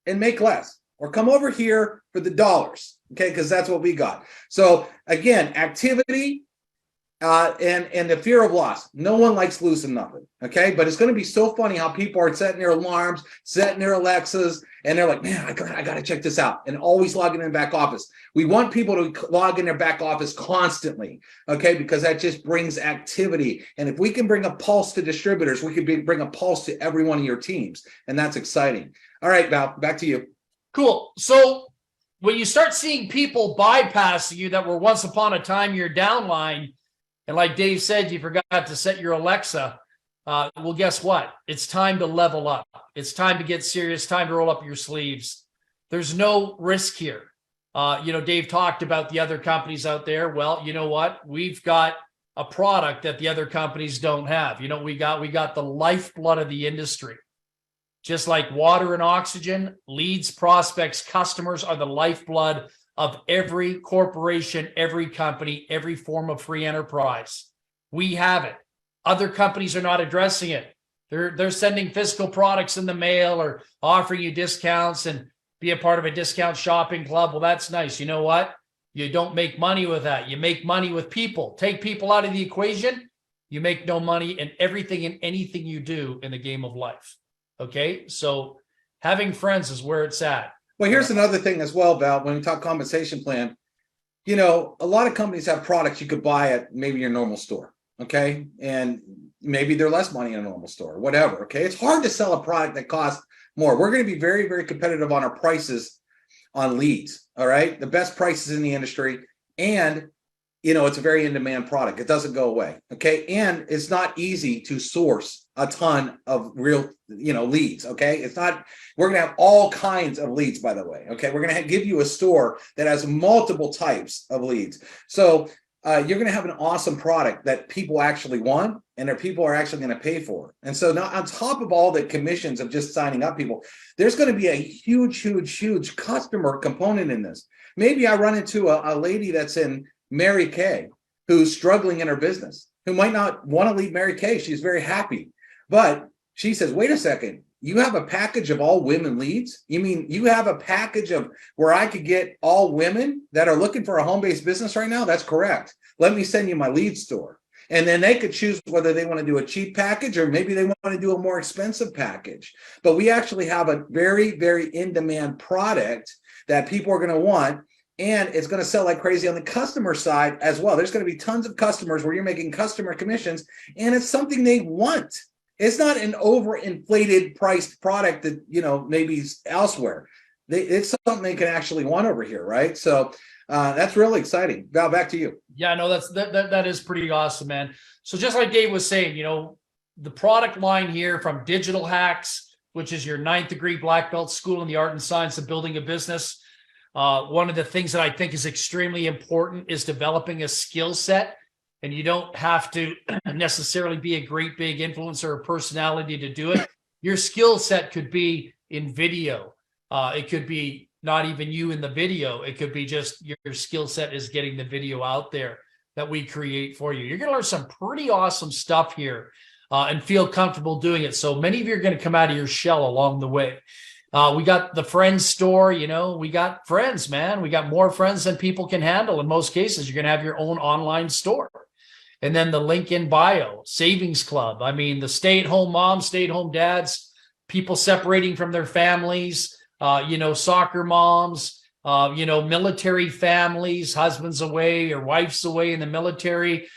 and make less. Or come over here for the dollars. Okay, because that's what we got. So again, activity, and the fear of loss. No one likes losing nothing, okay? But it's going to be so funny how people are setting their alarms, setting their Alexas, and they're like, man, I got to check this out, and always logging in back office. We want people to log in their back office constantly, okay? Because that just brings activity. And if we can bring a pulse to distributors, we could bring a pulse to every one of your teams, and that's exciting. All right, Val, back to you. Cool. So when you start seeing people bypassing you that were once upon a time your downline, and like Dave said, you forgot to set your Alexa. Well, guess what? It's time to level up. It's time to get serious, time to roll up your sleeves. There's no risk here. Dave talked about the other companies out there. Well, you know what? We've got a product that the other companies don't have. We got the lifeblood of the industry. Just like water and oxygen, leads, prospects, customers are the lifeblood of every corporation, every company, every form of free enterprise. We have it. Other companies are not addressing it. They're sending physical products in the mail or offering you discounts and be a part of a discount shopping club. Well, that's nice. You know what? You don't make money with that. You make money with people. Take people out of the equation, you make no money in everything and anything you do in the game of life. Okay? So having friends is where it's at. Well, here's another thing as well, Val, when we talk compensation plan, a lot of companies have products you could buy at maybe your normal store, okay? And maybe they're less money in a normal store, whatever, okay? It's hard to sell a product that costs more. We're going to be very, very competitive on our prices on leads. All right. The best prices in the industry. And, it's a very in-demand product. It doesn't go away. Okay. And it's not easy to source a ton of real, leads. Okay. It's not, we're going to have all kinds of leads, by the way. Okay. We're going to give you a store that has multiple types of leads. So you're going to have an awesome product that people actually want and that people are actually going to pay for. And so now on top of all the commissions of just signing up people, there's going to be a huge customer component in this. Maybe I run into a lady that's in Mary Kay who's struggling in her business, who might not want to leave Mary Kay. She's very happy, but she says, wait a second, you have a package of all women leads? You mean you have a package of where I could get all women that are looking for a home-based business right now? That's correct. Let me send you my lead store. And then they could choose whether they want to do a cheap package or maybe they want to do a more expensive package. But we actually have a very, very in-demand product that people are going to want. And it's going to sell like crazy on the customer side as well. There's going to be tons of customers where you're making customer commissions, and it's something they want. It's not an overinflated priced product that, maybe elsewhere. It's something they can actually want over here, right? So that's really exciting. Val, back to you. Yeah, no, that is pretty awesome, man. So just like Dave was saying, the product line here from Digital Hacks, which is your 9th degree black belt school in the art and science of building a business. One of the things that I think is extremely important is developing a skill set. And you don't have to necessarily be a great big influencer or personality to do it. Your skill set could be in video. It could be not even you in the video. It could be just your skill set is getting the video out there that we create for you. You're going to learn some pretty awesome stuff here and feel comfortable doing it. So many of you are going to come out of your shell along the way. We got the friends store, we got friends, man. We got more friends than people can handle. In most cases, you're going to have your own online store. And then the link in bio, Savings Club. I mean, the stay-at-home moms, stay-at-home dads, people separating from their families, soccer moms, military families, husbands away or wives away in the military.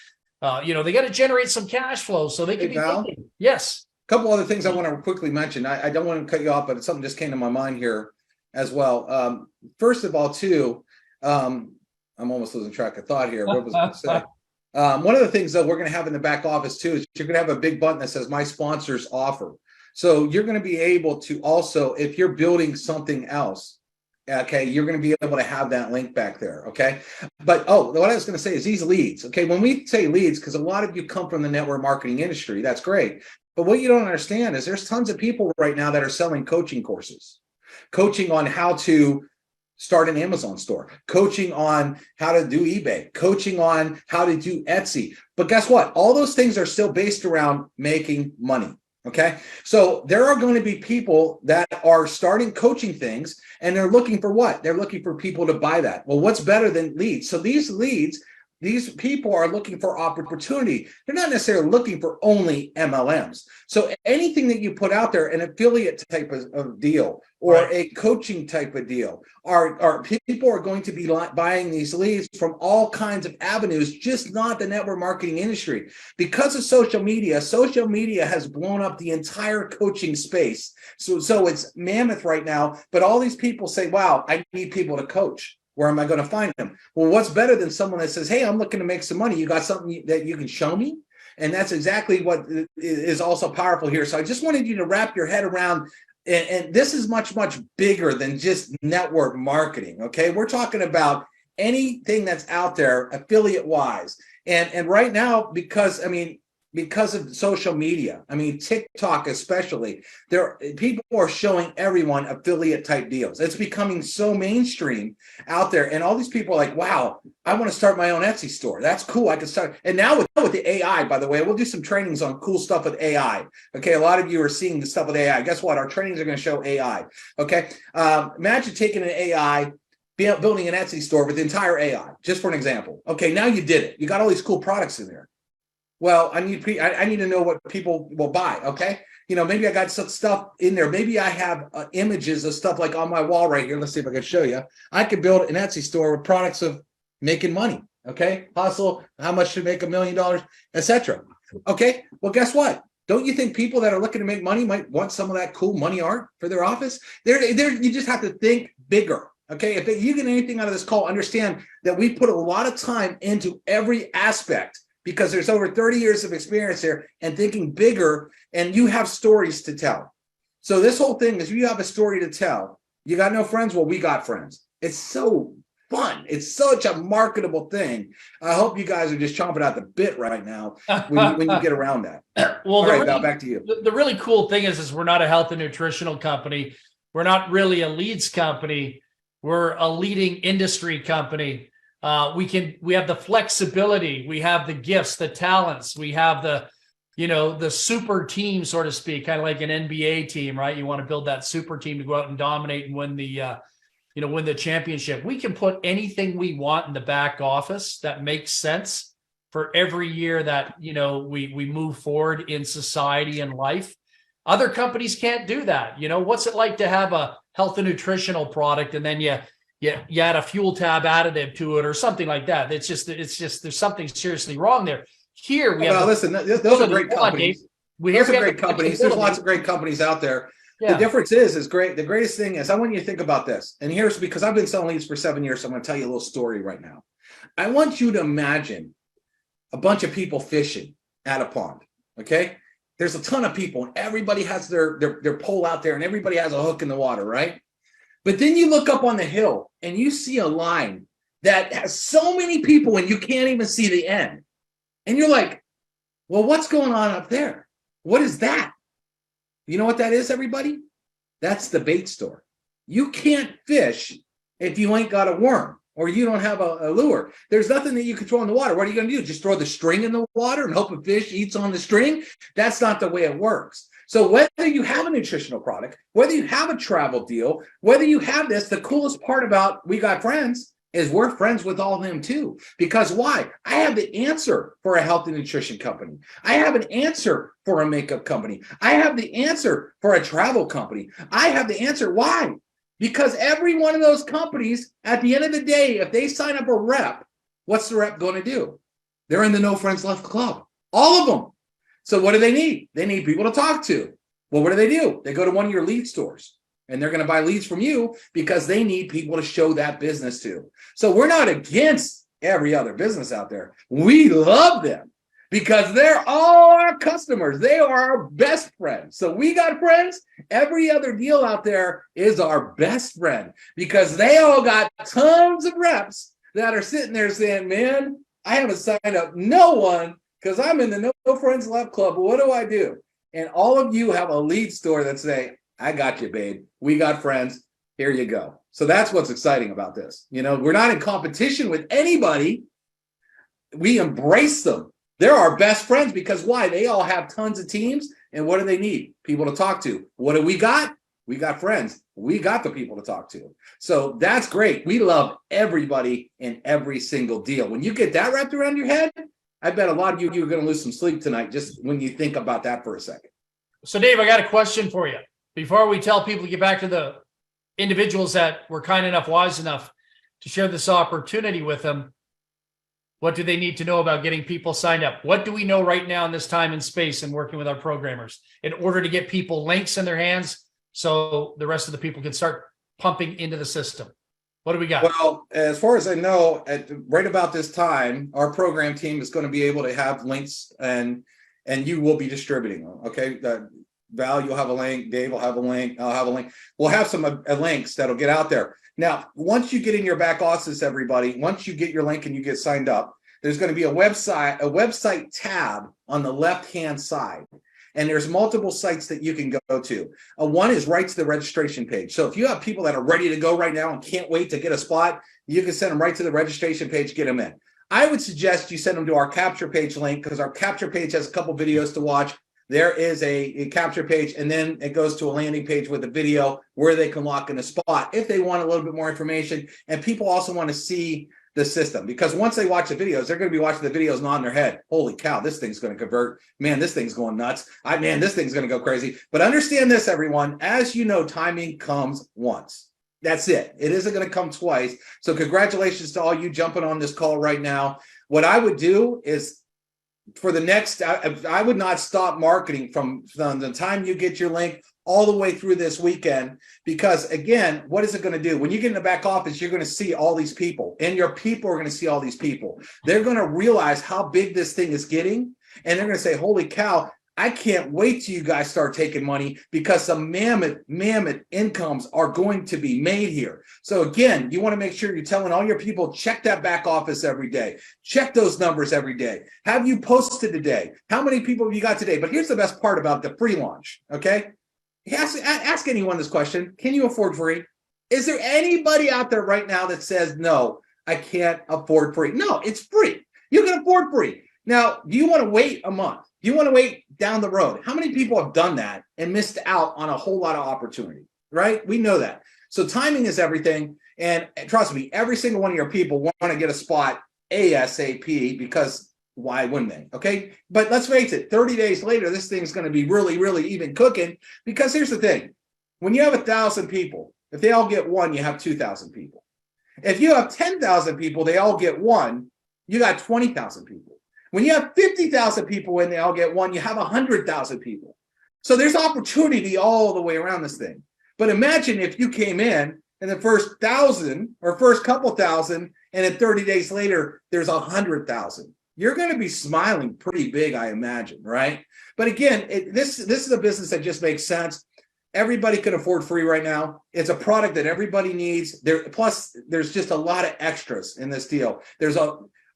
They got to generate some cash flow so they can be thinking. Yes. A couple other things I want to quickly mention. I don't want to cut you off, but something just came to my mind here as well. First of all, too, I'm almost losing track of thought here. What was I going to say? One of the things that we're going to have in the back office too is you're going to have a big button that says my sponsors offer. So you're going to be able to also, if you're building something else, okay, you're going to be able to have that link back there. Okay. But, what I was going to say is these leads. Okay. When we say leads, because a lot of you come from the network marketing industry, that's great. But what you don't understand is there's tons of people right now that are selling coaching courses, coaching on how to start an Amazon store, coaching on how to do eBay, coaching on how to do Etsy. But guess what? All those things are still based around making money. Okay. So there are going to be people that are starting coaching things and they're looking for what? They're looking for people to buy that. Well, what's better than leads? So these leads, these people are looking for opportunity. They're not necessarily looking for only MLMs. So anything that you put out there, an affiliate type of deal or a coaching type of deal, are people are going to be buying these leads from all kinds of avenues, just not the network marketing industry. Because of social media has blown up the entire coaching space. So it's mammoth right now, but all these people say, wow, I need people to coach. Where am I going to find them? Well, what's better than someone that says, hey, I'm looking to make some money. You got something that you can show me? And that's exactly what is also powerful here. So I just wanted you to wrap your head around, and this is much, much bigger than just network marketing, okay? We're talking about anything that's out there affiliate-wise. And right now, because of social media, TikTok especially, people are showing everyone affiliate type deals. It's becoming so mainstream out there. And all these people are like, wow, I want to start my own Etsy store. That's cool. I can start. And now with the AI, by the way, we'll do some trainings on cool stuff with AI. Okay. A lot of you are seeing the stuff with AI. Guess what? Our trainings are going to show AI. Okay. Imagine taking an AI, building an Etsy store with the entire AI, just for an example. Okay. Now you did it. You got all these cool products in there. Well, I need to know what people will buy. Okay. Maybe I got some stuff in there. Maybe I have images of stuff like on my wall right here. Let's see if I can show you. I could build an Etsy store with products of making money. Okay. Hustle, how much to make $1 million, etc. Okay. Well, guess what? Don't you think people that are looking to make money might want some of that cool money art for their office? You just have to think bigger. Okay, if you get anything out of this call, understand that we put a lot of time into every aspect because there's over 30 years of experience here and thinking bigger, and you have stories to tell. So this whole thing is, you have a story to tell. You got no friends? Well, we got friends. It's so fun. It's such a marketable thing. I hope you guys are just chomping at the bit right now when you get around that. Well, all right, Val, back to you. The really cool thing is we're not a health and nutritional company. We're not really a leads company. We're a leading industry company. We have the flexibility. We have the gifts, the talents. We have the super team, so to speak, kind of like an NBA team, right? You want to build that super team to go out and dominate and win the championship. We can put anything we want in the back office that makes sense for every year that, we move forward in society and life. Other companies can't do that. What's it like to have a health and nutritional product and then you add a fuel tab additive to it or something like that? It's just there's something seriously wrong there. Here we have. Listen, those are great companies. Those are great companies. There's lots of great companies out there. Yeah. The difference is great. The greatest thing is, I want you to think about this. And here's because I've been selling leads for 7 years. So I'm going to tell you a little story right now. I want you to imagine a bunch of people fishing at a pond. Okay. There's a ton of people and everybody has their pole out there and everybody has a hook in the water, right? But then you look up on the hill and you see a line that has so many people and you can't even see the end. And you're like, well, what's going on up there? What is that? You know what that is, everybody? That's the bait store. You can't fish if you ain't got a worm or you don't have a lure. There's nothing that you can throw in the water. What are you going to do? Just throw the string in the water and hope a fish eats on the string? That's not the way it works. So whether you have a nutritional product, whether you have a travel deal, whether you have this, the coolest part about We Got Friends is we're friends with all of them too. Because why? I have the answer for a health and nutrition company. I have an answer for a makeup company. I have the answer for a travel company. I have the answer. Why? Because every one of those companies, at the end of the day, if they sign up a rep, what's the rep going to do? They're in the No Friends Left Club. All of them. So what do they need? They need people to talk to. Well, what do? They go to one of your lead stores. And they're going to buy leads from you because they need people to show that business to. So we're not against every other business out there. We love them because they're all our customers. They are our best friends. So We Got Friends. Every other deal out there is our best friend because they all got tons of reps that are sitting there saying, man, I haven't signed up no one because I'm in the No Friends Left Club. What do I do? And all of you have a lead store that say, I got you, babe. We got friends. Here you go. So that's what's exciting about this. We're not in competition with anybody. We embrace them. They're our best friends because why? They all have tons of teams. And what do they need? People to talk to. What do we got? We got friends. We got the people to talk to. So that's great. We love everybody in every single deal. When you get that wrapped around your head, I bet a lot of you are going to lose some sleep tonight just when you think about that for a second. So Dave, I got a question for you. Before we tell people to get back to the individuals that were kind enough, wise enough to share this opportunity with them, what do they need to know about getting people signed up? What do we know right now in this time and space and working with our programmers in order to get people links in their hands so the rest of the people can start pumping into the system? What do we got? Well, as far as I know, right about this time, our program team is going to be able to have links and you will be distributing them. Okay. Val, you'll have a link. Dave will have a link. I'll have a link. We'll have some links that'll get out there. Now, once you get in your back office, everybody, once you get your link and you get signed up, there's going to be a website tab on the left-hand side. And there's multiple sites that you can go to. One is right to the registration page. So if you have people that are ready to go right now and can't wait to get a spot, you can send them right to the registration page, get them in. I would suggest you send them to our capture page link because our capture page has a couple videos to watch. There is a capture page, and then it goes to a landing page with a video where they can lock in a spot if they want a little bit more information. And people also want to see the system because once they watch the videos, they're going to be watching the videos nodding their head. Holy cow, this thing's going to convert. Man, this thing's going nuts. Man, this thing's going to go crazy. But understand this, everyone. As you know, timing comes once. That's it. It isn't going to come twice. So congratulations to all you jumping on this call right now. What I would do is for the next, I would not stop marketing from the time you get your link all the way through this weekend, because again, what is it going to do? When you get in the back office, you're going to see all these people, and your people are going to see all these people. They're going to realize how big this thing is getting, and they're going to say, holy cow, I can't wait till you guys start taking money, because some mammoth incomes are going to be made here. So again, you want to make sure you're telling all your people, check that back office every day. Check those numbers every day. Have you posted today? How many people have you got today? But here's the best part about the pre-launch, okay? Ask anyone this question. Can you afford free? Is there anybody out there right now that says, no, I can't afford free? No, it's free. You can afford free. Now, do you want to wait a month? Do you want to wait down the road? How many people have done that and missed out on a whole lot of opportunity, right? We know that. So timing is everything. And trust me, every single one of your people want to get a spot ASAP, because why wouldn't they? Okay. But let's face it, 30 days later, this thing's going to be really, really even cooking, because here's the thing. When you have 1,000 people, if they all get one, you have 2,000 people. If you have 10,000 people, they all get one, you got 20,000 people. When you have 50,000 people and they all get one, you have 100,000 people. So there's opportunity all the way around this thing. But imagine if you came in the first 1,000 or first couple thousand, and then 30 days later, there's 100,000. You're going to be smiling pretty big, I imagine, right? But again, this is a business that just makes sense. Everybody can afford free right now. It's a product that everybody needs. Plus, there's just a lot of extras in this deal.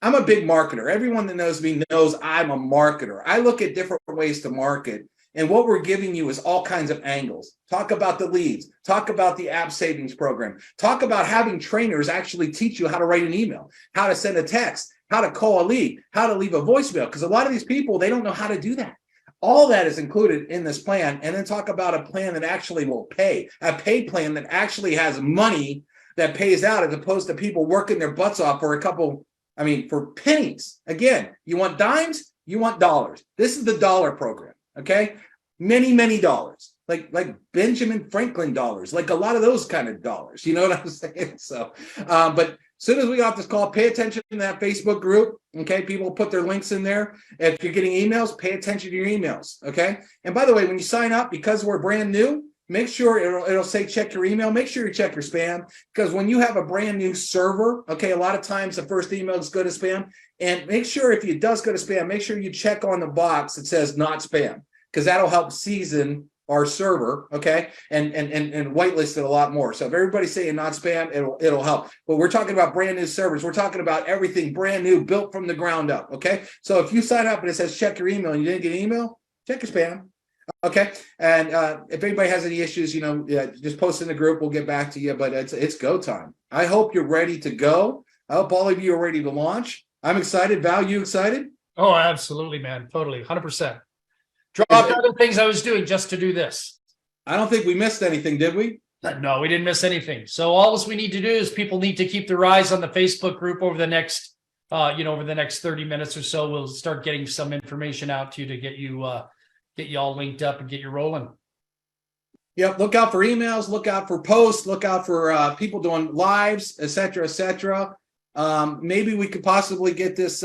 I'm a big marketer. Everyone that knows me knows I'm a marketer. I look at different ways to market, and what we're giving you is all kinds of angles. Talk about the leads. Talk about the app savings program. Talk about having trainers actually teach you how to write an email, how to send a text, how to call a lead, how to leave a voicemail, because a lot of these people, they don't know how to do that. All that is included in this plan. And then talk about a plan that actually will pay, a paid plan that actually has money that pays out, as opposed to people working their butts off for for pennies. Again, you want dimes, you want dollars. This is the dollar program, okay? Many, many dollars, like Benjamin Franklin dollars, like a lot of those kind of dollars. You know what I'm saying? So, but as soon as we got this call, pay attention to that Facebook group, okay? People put their links in there. If you're getting emails, pay attention to your emails, okay? And by the way, when you sign up, because we're brand new, make sure it'll say check your email. Make sure you check your spam, because when you have a brand new server, okay, a lot of times the first emails go to spam. And make sure if it does go to spam, make sure you check on the box that says not spam, because that'll help season our server, okay, and whitelist it a lot more. So if everybody's saying not spam, it'll help. But we're talking about brand new servers. We're talking about everything brand new, built from the ground up, okay? So if you sign up and it says check your email and you didn't get an email, check your spam. Okay, and if anybody has any issues, just post in the group. We'll get back to you. But it's go time. I hope you're ready to go. I hope all of you are ready to launch. I'm excited. Val, you excited? Oh, absolutely, man. Totally, 100%. Dropped other things I was doing just to do this. I don't think we missed anything, did we? No, we didn't miss anything. So all we need to do is people need to keep their eyes on the Facebook group over the next, over the next 30 minutes or so. We'll start getting some information out to you to get you all linked up and get you rolling. Yep. Look out for emails, look out for posts, look out for people doing lives, et cetera, et cetera. Maybe we could possibly get this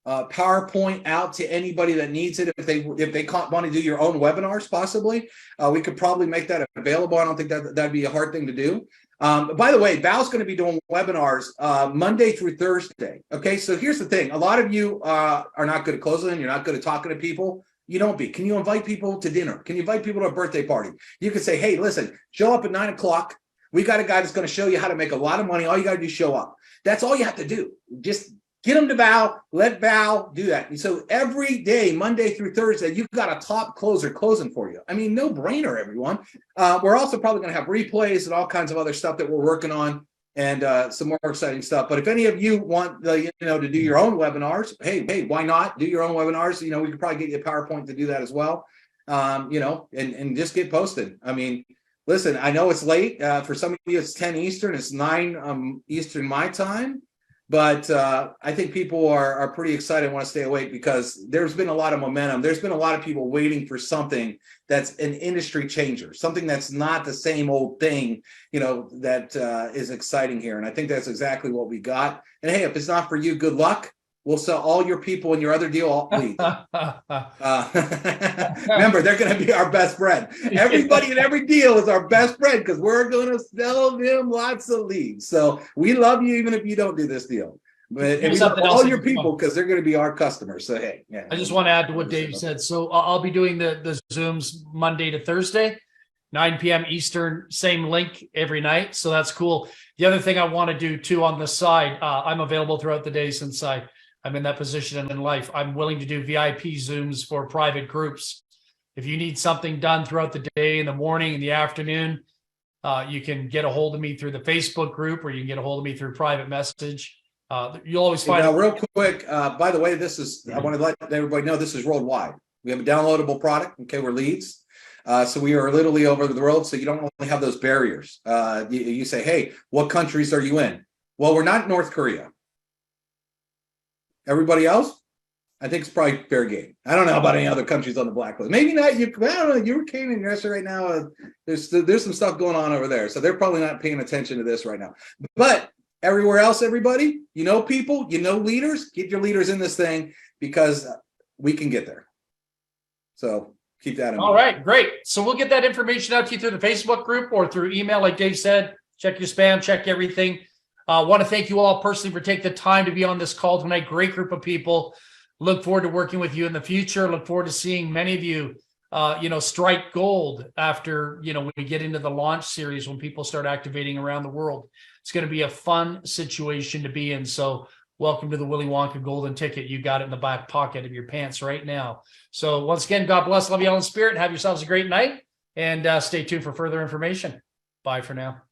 PowerPoint out to anybody that needs it. If they want to do your own webinars, possibly, we could probably make that available. I don't think that'd be a hard thing to do. By the way, Val's going to be doing webinars Monday through Thursday. Okay, so here's the thing. A lot of you are not good at closing. You're not good at talking to people. You don't be. Can you invite people to dinner? Can you invite people to a birthday party? You can say, hey, listen, show up at 9 o'clock. We got a guy that's going to show you how to make a lot of money. All you got to do is show up. That's all you have to do. Just get them to Val, let Val do that. And so every day, Monday through Thursday, you've got a top closer closing for you. I mean, no brainer, everyone. We're also probably going to have replays and all kinds of other stuff that we're working on, and some more exciting stuff. But if any of you want to do your own webinars, hey, why not do your own webinars? We could probably get you a PowerPoint to do that as well. And just get posted. I mean, listen, I know it's late. For some of you, it's 10 Eastern. It's 9 Eastern my time. But I think people are pretty excited and want to stay awake, because there's been a lot of momentum. There's been a lot of people waiting for something that's an industry changer, something that's not the same old thing, that is exciting here. And I think that's exactly what we got. And hey, if it's not for you, good luck. we'll sell all your people in your other deal all leads. Remember, they're going to be our best friend. Everybody in every deal is our best friend because we're going to sell them lots of leads. So we love you even if you don't do this deal. But and we love all your people because they're going to be our customers. So hey, yeah. I just want to add to what Dave said. So I'll be doing the Zooms Monday to Thursday, 9 p.m. Eastern, same link every night. So that's cool. The other thing I want to do too on the side, I'm available throughout the day since I'm in that position in life. I'm willing to do VIP Zooms for private groups. If you need something done throughout the day, in the morning, in the afternoon, you can get a hold of me through the Facebook group, or you can get a hold of me through private message. You'll always find now, real quick, by the way, I want to let everybody know this is worldwide. We have a downloadable product. Okay, we're leads. So we are literally over the world. So you don't only have those barriers. You say, hey, what countries are you in? Well, we're not North Korea. Everybody else, I think it's probably fair game. I don't know about any other countries on the blacklist. Maybe not. I don't know. Ukraine and Russia right now. There's some stuff going on over there. So they're probably not paying attention to this right now. But everywhere else, everybody, people, leaders, get your leaders in this thing because we can get there. So keep that in mind. All right, great. So we'll get that information out to you through the Facebook group or through email, like Dave said. Check your spam, check everything. I want to thank you all personally for taking the time to be on this call tonight. Great group of people. Look forward to working with you in the future. Look forward to seeing many of you, strike gold after, when we get into the launch series, when people start activating around the world. It's going to be a fun situation to be in. So welcome to the Willy Wonka golden ticket. You got it in the back pocket of your pants right now. So once again, God bless. Love you all in spirit. Have yourselves a great night and stay tuned for further information. Bye for now.